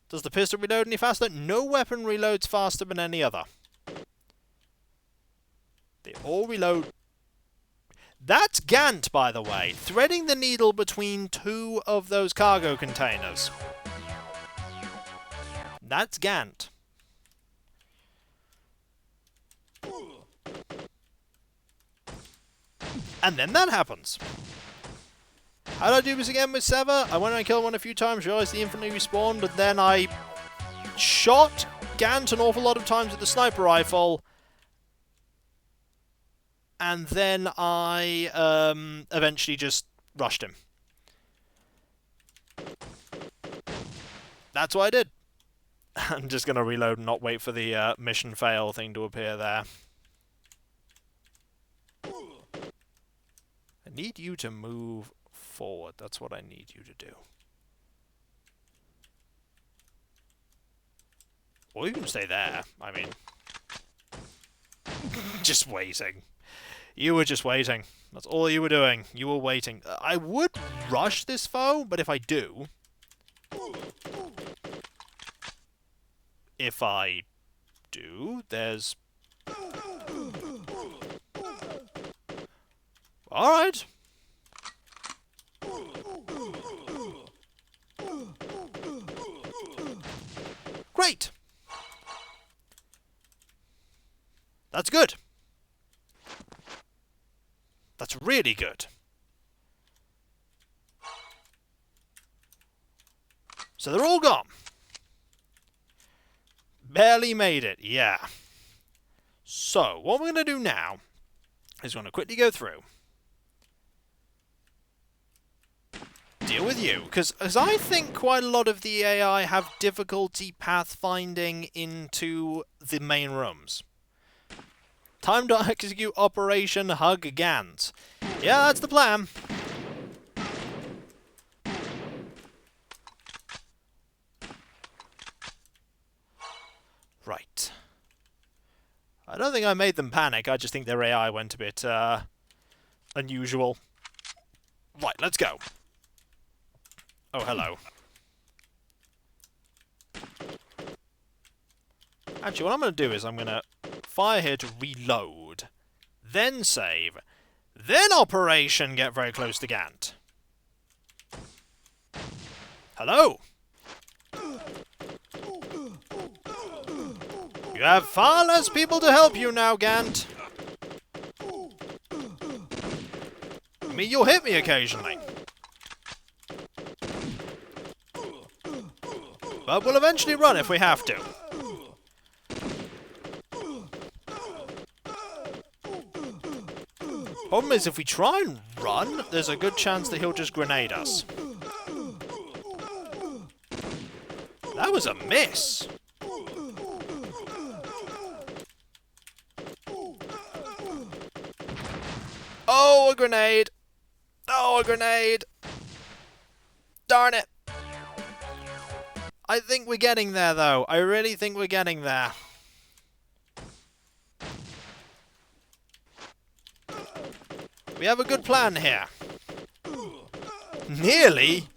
Does the pistol reload any faster? No weapon reloads faster than any other. They all reload. That's Gant, by the way, threading the needle between two of those cargo containers. That's Gant. And then that happens. How did I do this again with Sever? I went and killed one a few times, realised the infinitely respawned, and then I shot Gant an awful lot of times with the sniper rifle. And then I eventually just rushed him. That's what I did. I'm just going to reload and not wait for the mission fail thing to appear there. I need you to move forward. That's what I need you to do. Or you can stay there. I mean, just waiting. You were just waiting. That's all you were doing. You were waiting. I would rush this foe, but if I do... there's... Alright. Great. That's good. That's really good. So they're all gone. Barely made it, yeah. So, what we're going to do now is we're going to quickly go through. Deal with you, because as I think quite a lot of the AI have difficulty pathfinding into the main rooms. Time to execute Operation Hug Gant. Yeah, that's the plan. Right. I don't think I made them panic, I just think their AI went a bit unusual. Right, let's go. Oh, hello. Actually, what I'm going to do is I'm going to fire here to reload, then save, then Operation Get Very Close to Gant. Hello! You have far less people to help you now, Gant. mean, you'll hit me occasionally. But we'll eventually run if we have to. Problem is, if we try and run, there's a good chance that he'll just grenade us. That was a miss. Oh, a grenade. Oh, a grenade. Darn it. I think we're getting there, though. I really think we're getting there. We have a good plan here. Nearly?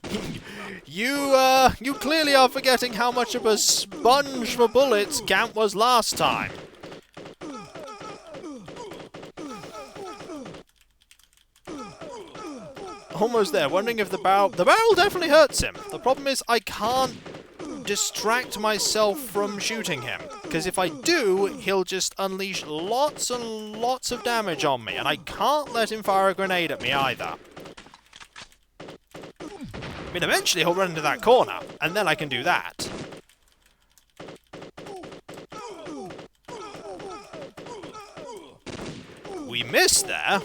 You clearly are forgetting how much of a sponge for bullets Gant was last time. Almost there. Wondering if the barrel definitely hurts him. The problem is I can't distract myself from shooting him. Because if I do, he'll just unleash lots and lots of damage on me. And I can't let him fire a grenade at me either. I mean, eventually he'll run into that corner. And then I can do that. We missed there.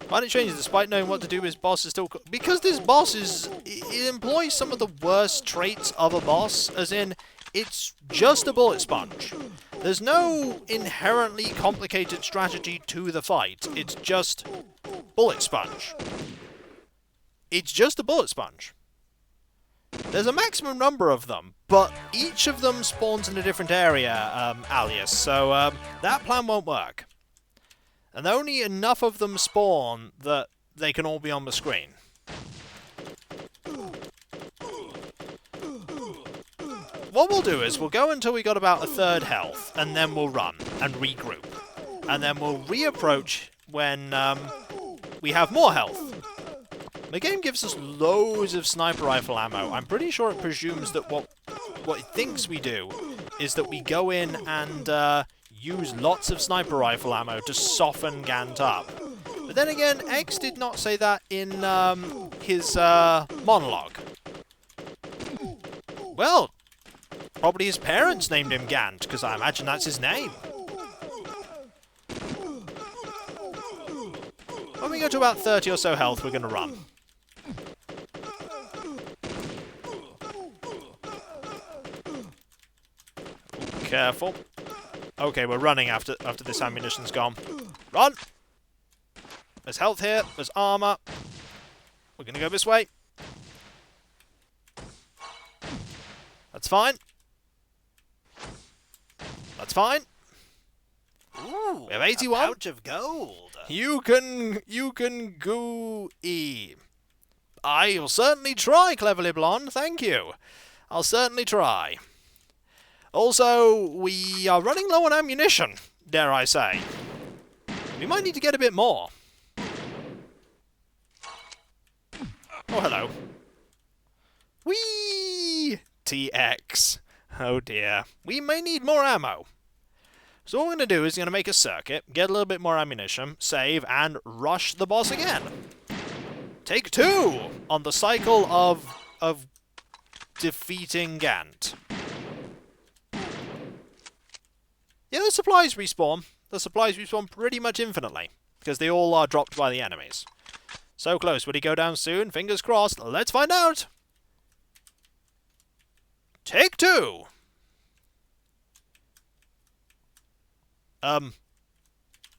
Why didn't change despite knowing what to do, his boss is still... Because this boss it employs some of the worst traits of a boss, as in, it's just a bullet sponge. There's no inherently complicated strategy to the fight, it's just bullet sponge. It's just a bullet sponge. There's a maximum number of them, but each of them spawns in a different area, Alias, so that plan won't work. And only enough of them spawn that they can all be on the screen. What we'll do is we'll go until we got about a third health, and then we'll run and regroup. And then we'll reapproach when we have more health. The game gives us loads of sniper rifle ammo. I'm pretty sure it presumes that what it thinks we do is that we go in and use lots of sniper rifle ammo to soften Gant up. But then again, Ecks did not say that in his monologue. Well, probably his parents named him Gant, because I imagine that's his name. When we go to about 30 or so health, we're going to run. Careful. Okay, we're running after this ammunition's gone. Run! There's health here. There's armor. We're going to go this way. That's fine. That's fine. Ooh, we have 81. A pouch of gold. You can go-e. I will certainly try, Cleverly Blonde. Thank you. I'll certainly try. Also, we are running low on ammunition, dare I say. We might need to get a bit more. Oh, hello. Whee! TX. Oh dear. We may need more ammo. So what we're going to do is we're going to make a circuit, get a little bit more ammunition, save, and rush the boss again. Take 2 on the cycle of defeating Gant. Yeah, the supplies respawn. The supplies respawn pretty much infinitely, because they all are dropped by the enemies. So close. Will he go down soon? Fingers crossed. Let's find out. Take 2. Oh,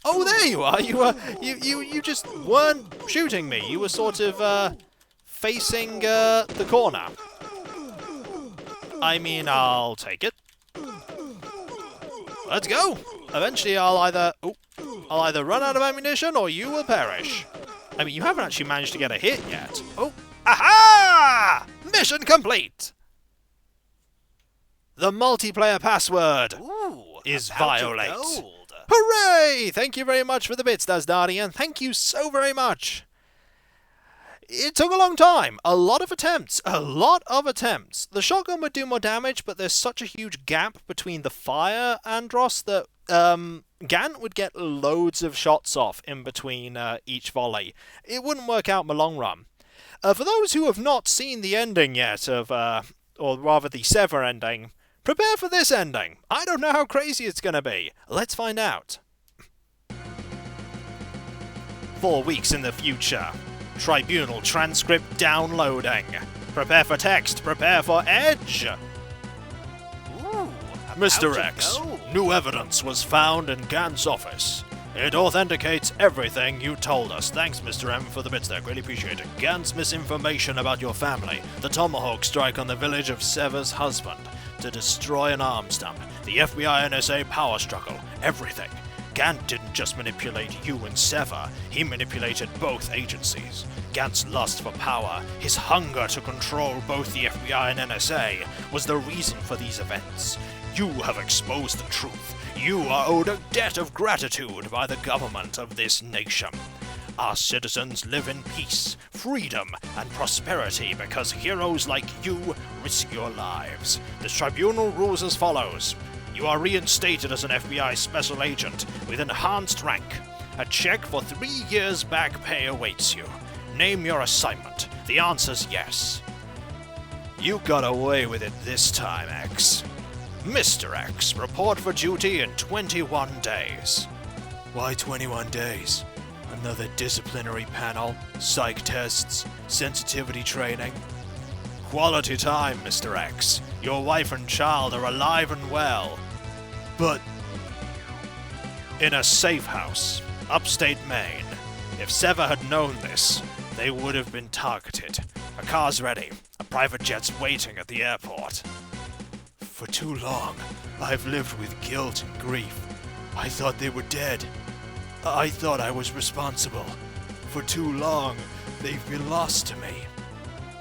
there you are. You just weren't shooting me. You were sort of facing the corner. I mean, I'll take it. Let's go. Eventually, I'll either run out of ammunition or you will perish. I mean, you haven't actually managed to get a hit yet. Oh, aha! Mission complete. The multiplayer password is violate. Hooray! Thank you very much for the bits, Dasdardian. Thank you so very much. It took a long time. A lot of attempts. The shotgun would do more damage, but there's such a huge gap between the fire Andros that Gant would get loads of shots off in between each volley. It wouldn't work out in the long run. For those who have not seen the ending yet of, or rather the Sever ending, prepare for this ending. I don't know how crazy it's going to be. Let's find out. 4 weeks in the future. Tribunal transcript downloading. Prepare for text. Prepare for edge. Ooh, Mr. about to Ecks, go. new evidence was found in Gant's office. It authenticates everything you told us. Thanks, Mr. M, for the bits there. Really appreciate it. Gant's misinformation about your family. The tomahawk strike on the village of Sever's husband. To destroy an arms dump. The FBI NSA power struggle. Everything. Gant didn't just manipulate you and Sever, he manipulated both agencies. Gant's lust for power, his hunger to control both the FBI and NSA, was the reason for these events. You have exposed the truth. You are owed a debt of gratitude by the government of this nation. Our citizens live in peace, freedom, and prosperity because heroes like you risk your lives. The tribunal rules as follows. You are reinstated as an FBI special agent with enhanced rank. A check for 3 years back pay awaits you. Name your assignment. The answer's yes. You got away with it this time, Ecks. Mr. Ecks, report for duty in 21 days. Why 21 days? Another disciplinary panel, psych tests, sensitivity training. Quality time, Mr. Ecks. Your wife and child are alive and well. But in a safe house, upstate Maine. If Sever had known this, they would have been targeted. A car's ready. A private jet's waiting at the airport. For too long, I've lived with guilt and grief. I thought they were dead. I thought I was responsible. For too long, they've been lost to me.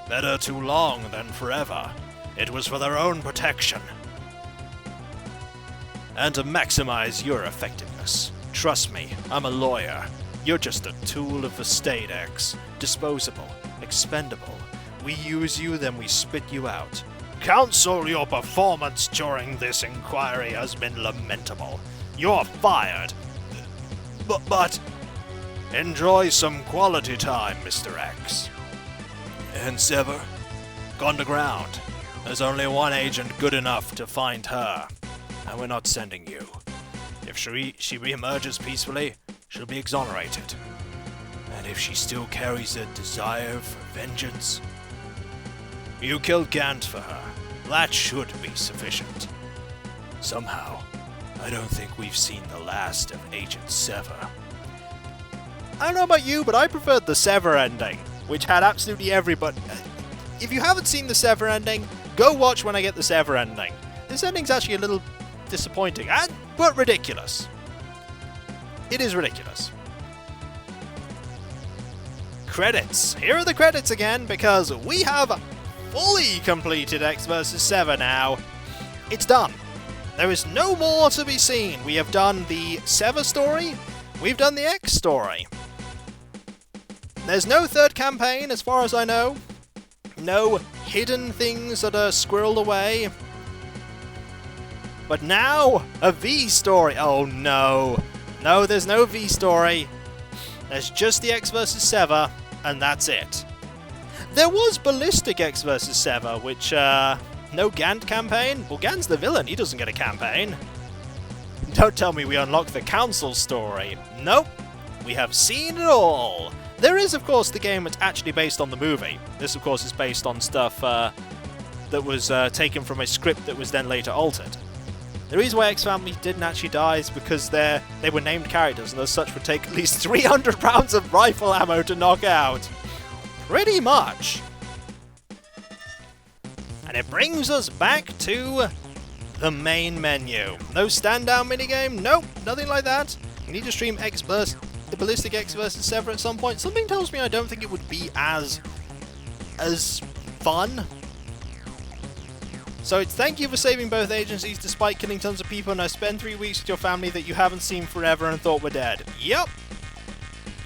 Better too long than forever. It was for their own protection. And to maximize your effectiveness. Trust me, I'm a lawyer. You're just a tool of the state, Ecks. Disposable, expendable. We use you, then we spit you out. Counsel, your performance during this inquiry has been lamentable. You're fired. But enjoy some quality time, Mr. Ecks. And Sever? Gone to ground. There's only one agent good enough to find her. And we're not sending you. If she re-emerges peacefully, she'll be exonerated. And if she still carries a desire for vengeance, you killed Gant for her. That should be sufficient. Somehow, I don't think we've seen the last of Agent Sever. I don't know about you, but I preferred the Sever ending, which had absolutely everybody. If you haven't seen the Sever ending, go watch when I get the Sever ending. This ending's actually a little disappointing, but ridiculous. It is ridiculous. Credits. Here are the credits again, because we have fully completed Ecks vs. Sever now. It's done. There is no more to be seen. We have done the Sever story. We've done the Ecks story. There's no third campaign, as far as I know. No hidden things that are squirreled away. But now, a V story. Oh no. No, there's no V story. There's just the Ecks vs. Sever, and that's it. There was Ballistic Ecks vs. Sever, which, no Gant campaign? Well, Gant's the villain, he doesn't get a campaign. Don't tell me we unlocked the Council story. Nope. We have seen it all. There is, of course, the game that's actually based on the movie. This, of course, is based on stuff that was taken from a script that was then later altered. The reason why Ecks family didn't actually die is because they were named characters, and as such would take at least 300 rounds of rifle ammo to knock out. Pretty much. And it brings us back to the main menu. No stand-down minigame? Nope, nothing like that. We need to stream the Ballistic Ecks vs. Sever at some point. Something tells me I don't think it would be as fun. So it's thank you for saving both agencies despite killing tons of people, and I spend 3 weeks with your family that you haven't seen forever and thought were dead. Yep.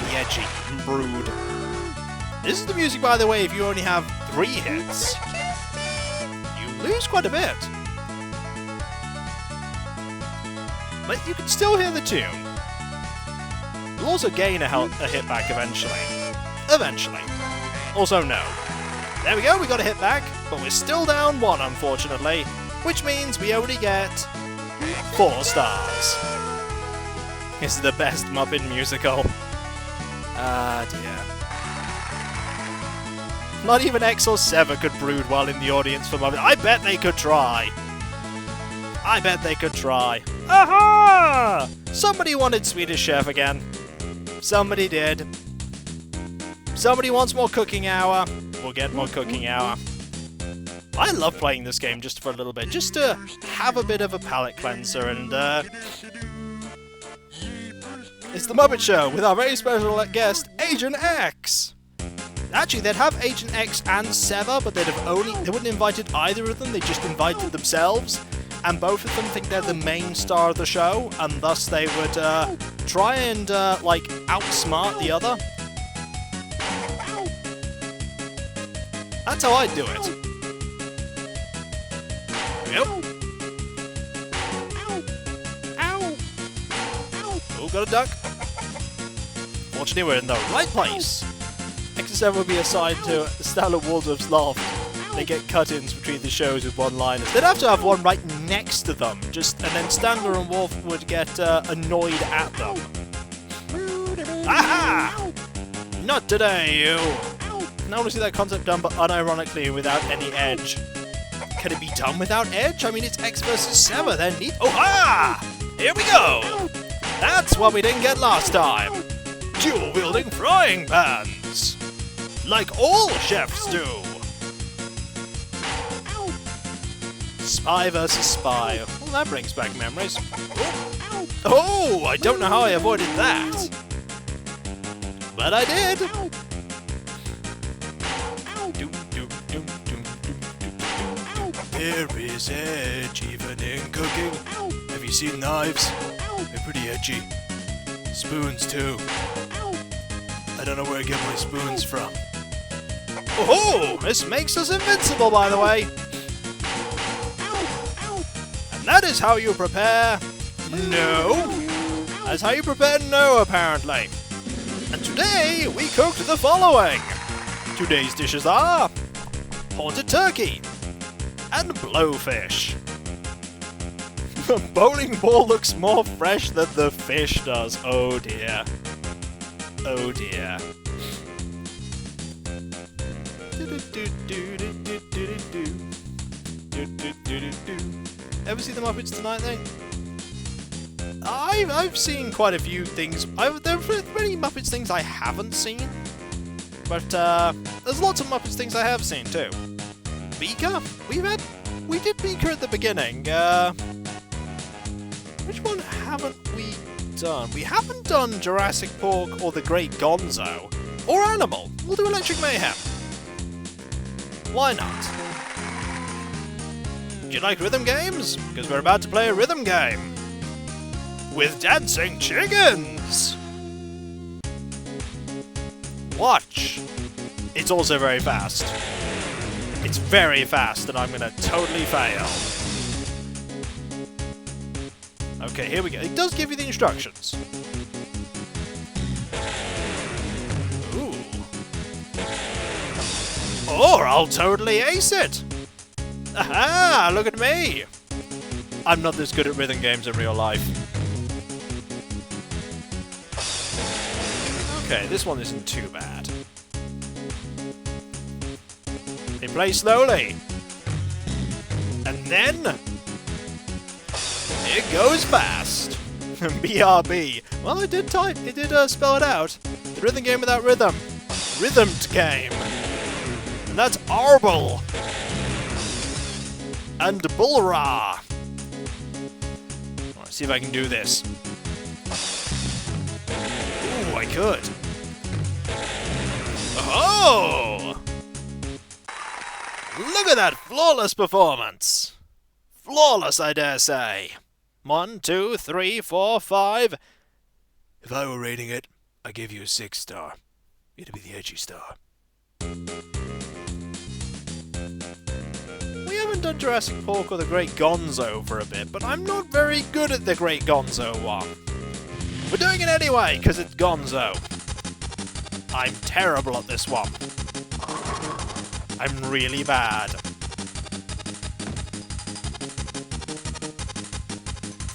the edgy brood. This is the music, by the way, if you only have 3 hits. You lose quite a bit. But you can still hear the tune. You'll also gain a hit back eventually. Eventually. Also, no. There we go, we got a hit back, but we're still down 1, unfortunately, which means we only get 4 stars. This is the best Muppet musical. Ah, dear. Not even Ecks or Sever could brood while in the audience for Muppet. I bet they could try. I bet they could try. Aha! Somebody wanted Swedish Chef again. Somebody did. Somebody wants more cooking hour. We'll get more cooking hour. I love playing this game just for a little bit, just to have a bit of a palate cleanser, and it's the Muppet Show with our very special guest, Agent Ecks. Actually, they'd have Agent Ecks and Sever, but they wouldn't have invited either of them, they just invited themselves, and both of them think they're the main star of the show, and thus they would try and like outsmart the other. That's how I'd do it. Yep. Ow! Oh, got a duck. Fortunately, we're in the right place. Ecks and Sever will be assigned to Stanley Waldorf's loft. They get cut-ins between the shows with one-liners. They'd have to have one right next to them, and then Stanler and Wolf would get annoyed at them. Aha! Not today, you! I want to see that concept done, but unironically without any edge. Can it be done without edge? I mean, it's Ecks versus Sever, then. Oh, ha! Here we go! That's what we didn't get last time. Dual-wielding frying pans. Like all chefs do. Spy versus spy. Well, that brings back memories. Oh, I don't know how I avoided that. But I did. There is edge even in cooking. Have you seen knives? They're pretty edgy. Spoons too. I don't know where I get my spoons from. Oh, this makes us invincible, by the way. And that is how you prepare no. That's how you prepare no, apparently. And today we cooked the following. Today's dishes are haunted turkey and blowfish. The bowling ball looks more fresh than the fish does. Oh dear. Oh dear. Ever see the Muppets Tonight thing? I've seen quite a few things. There are many Muppets things I haven't seen, but there's lots of Muppets things I have seen too. Beaker? We did Beaker at the beginning. Which one haven't we done? We haven't done Jurassic Pork or The Great Gonzo. Or Animal. We'll do Electric Mayhem. Why not? Do you like rhythm games? Because we're about to play a rhythm game. With dancing chickens! Watch. It's also very fast. It's very fast, and I'm gonna totally fail. Okay, here we go. It does give you the instructions. Ooh. Or I'll totally ace it! Aha! Look at me! I'm not this good at rhythm games in real life. Okay, this one isn't too bad. They play slowly. And then it goes fast. BRB. Well, it did spell it out. The rhythm game without rhythm. Rhythmed game. And that's Arble. And Bullra. Let's see if I can do this. Ooh, I could. Oh! Look at that flawless performance! Flawless, I dare say. 1, 2, 3, 4, 5. If I were rating it, I give you a 6-star. It'll be the edgy star. We haven't done Jurassic Park or the Great Gonzo for a bit, but I'm not very good at the Great Gonzo one. We're doing it anyway, because it's Gonzo. I'm terrible at this one. I'm really bad.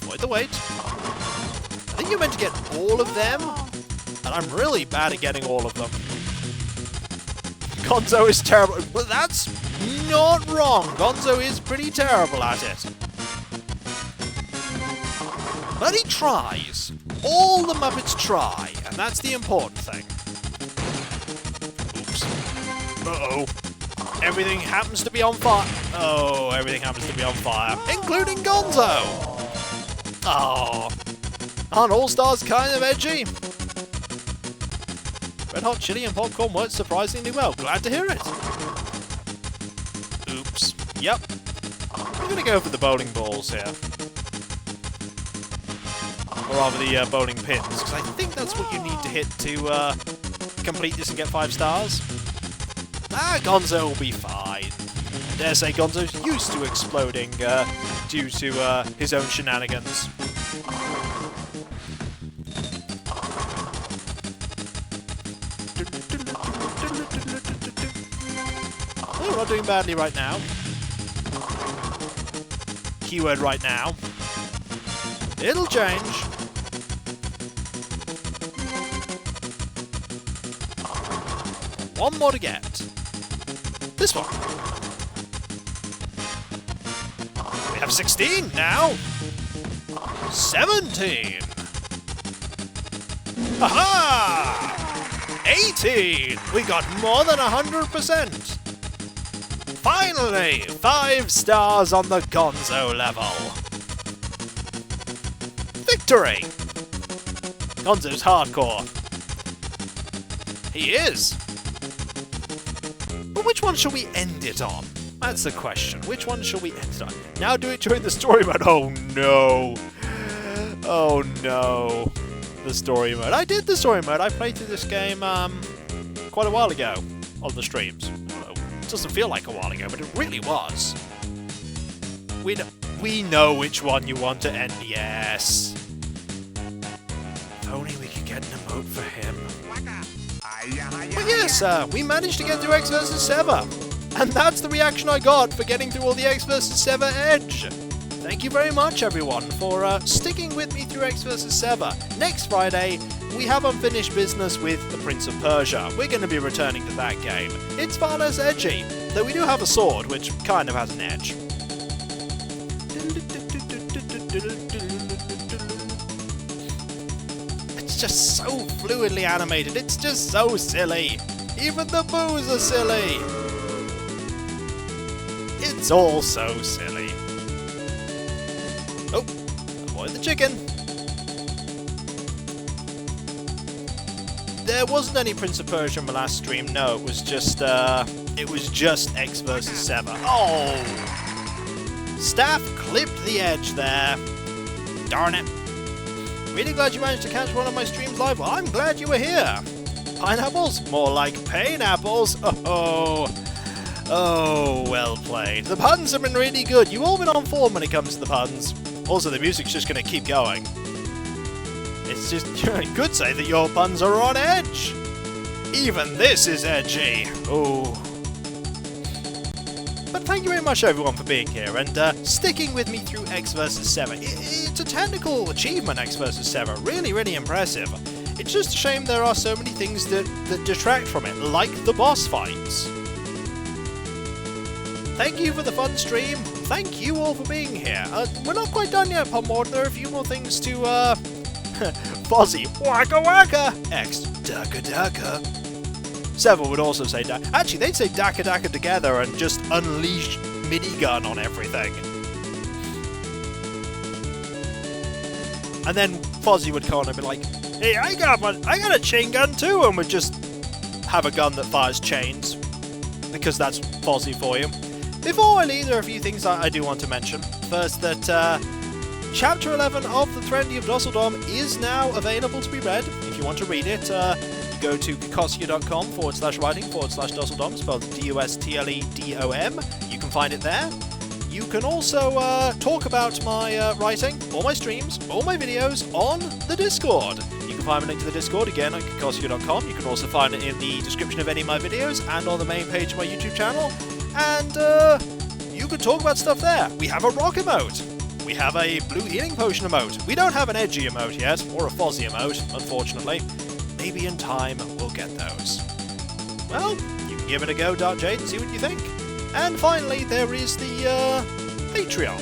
Avoid the wait. I think you're meant to get all of them, and I'm really bad at getting all of them. Gonzo is terrible. Well, that's not wrong. Gonzo is pretty terrible at it. But he tries. All the Muppets try, and that's the important thing. Oops. Uh-oh. Everything happens to be on fire. Oh, everything happens to be on fire, including Gonzo. Oh. Aren't All-Stars kind of edgy? Red hot chili and popcorn works surprisingly well. Glad to hear it. Oops. Yep. I'm going to go for the bowling balls here. Or rather the bowling pins, because I think that's what you need to hit to complete this and get 5 stars. Gonzo will be fine. I dare say Gonzo's used to exploding due to his own shenanigans. Oh, we're not doing badly right now. Keyword right now. It'll change. One more to get. This one. We have 16 now. 17. Aha! 18. We got more than 100%. Finally, 5 stars on the Gonzo level. Victory! Gonzo's hardcore. He is. But which one shall we end it on? That's the question. Which one shall we end it on? Now do it during the story mode. Oh no. Oh no. The story mode. I did the story mode. I played through this game quite a while ago on the streams. It doesn't feel like a while ago, but it really was. We know which one you want to end. Yes. If only we could get an emote for him. But yes, we managed to get through Ecks vs. Sever. And that's the reaction I got for getting through all the Ecks vs. Sever edge. Thank you very much, everyone, for sticking with me through Ecks vs. Sever. Next Friday, we have unfinished business with the Prince of Persia. We're going to be returning to that game. It's far less edgy, though we do have a sword, which kind of has an edge. It's just so fluidly animated. It's just so silly. Even the boos are silly. It's all so silly. Oh, avoid the chicken. There wasn't any Prince of Persia in the last stream. No, it was just Ecks vs. Sever. Oh! Staff clipped the edge there. Darn it. Really glad you managed to catch one of my streams live. Well, I'm glad you were here. Pineapples? More like pain-apples. Oh, well played. The puns have been really good. You've all been on form when it comes to the puns. Also, the music's just going to keep going. It's just, you could say that your puns are on edge. Even this is edgy. Oh. But thank you very much, everyone, for being here and sticking with me through Ecks vs. Sever. It's a technical achievement, Ecks vs. Sever. Really, really impressive. It's just a shame there are so many things that detract from it, like the boss fights. Thank you for the fun stream. Thank you all for being here. We're not quite done yet, Pomord. There are a few more things to, Fozzie, waka waka. Ecks, daka daka. Sever would also say daka. Actually, they'd say daka daka together and just unleash minigun on everything. And then Fozzie would come on and be like, hey, I got a chain gun too, and would just have a gun that fires chains. Because that's Fozzie for you. Before I leave, there are a few things I do want to mention. First, that Chapter 11 of The Trendy of Dusseldom is now available to be read, if you want to read it, go to kikoskia.com/writing/Dusseldom, spelled Dustledom. You can find it there. You can also talk about my writing, or my streams, or my videos on the Discord. You can find a link to the Discord again at kikoskia.com. You can also find it in the description of any of my videos and on the main page of my YouTube channel. And you can talk about stuff there. We have a rock emote. We have a blue healing potion emote. We don't have an edgy emote yet, or a fuzzy emote, unfortunately. Maybe in time we'll get those. Well, you can give it a go, Dark Jade, and see what you think. And finally, there is the Patreon,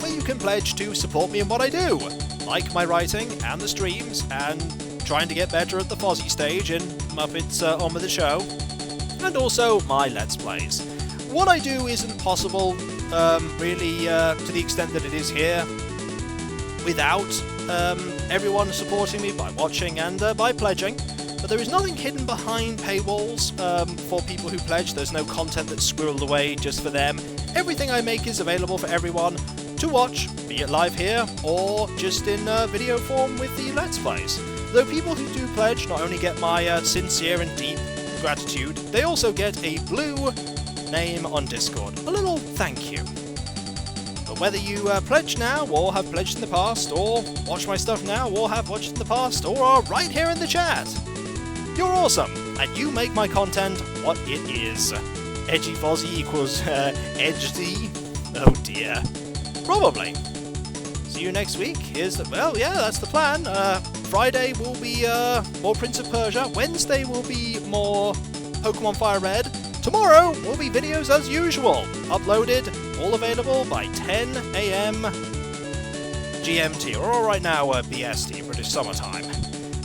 where you can pledge to support me in what I do, like my writing and the streams, and trying to get better at the fuzzy stage in Muppets On With The Show, and also my Let's Plays. What I do isn't possible, really, to the extent that it is here, without everyone supporting me by watching and by pledging. But there is nothing hidden behind paywalls for people who pledge. There's no content that's squirreled away just for them. Everything I make is available for everyone to watch, be it live here or just in video form with the Let's Plays. Though people who do pledge not only get my sincere and deep gratitude, they also get a blue name on Discord. A little thank you. But whether you pledge now, or have pledged in the past, or watch my stuff now, or have watched in the past, or are right here in the chat, you're awesome, and you make my content what it is. Edgy fuzzy equals edgy? Oh dear. Probably. See you next week. Well, yeah, that's the plan. Friday will be more Prince of Persia. Wednesday will be more Pokemon Fire Red. Tomorrow will be videos as usual, uploaded, all available by 10 AM GMT, or right now BST, British Summertime.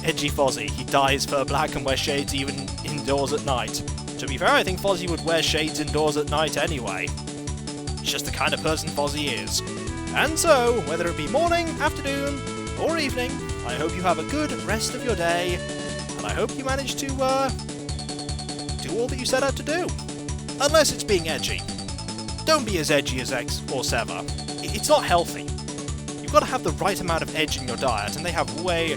Edgy Fozzie, he dyes fur black and wears shades even indoors at night. To be fair, I think Fozzie would wear shades indoors at night anyway. He's just the kind of person Fozzie is. And so, whether it be morning, afternoon, or evening, I hope you have a good rest of your day, and I hope you manage to do all that you set out to do. Unless it's being edgy. Don't be as edgy as Ecks or Sever. It's not healthy. You've got to have the right amount of edge in your diet, and they have way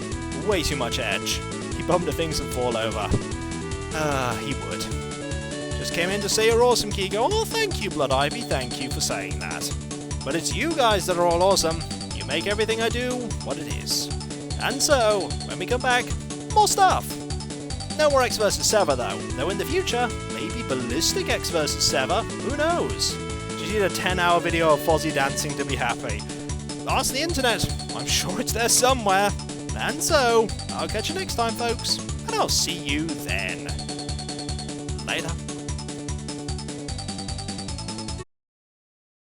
too much edge. He bummed the things and fall over. He would. Just came in to say you're awesome, Kigo. Oh, thank you, Blood Ivy. Thank you for saying that. But it's you guys that are all awesome. You make everything I do what it is. And so, when we come back, more stuff. No more Ecks vs. Sever, though in the future, maybe Ballistic Ecks vs. Sever, who knows? Just need a 10-hour video of Fozzie dancing to be happy. Ask the internet, I'm sure it's there somewhere. And so, I'll catch you next time, folks, and I'll see you then. Later.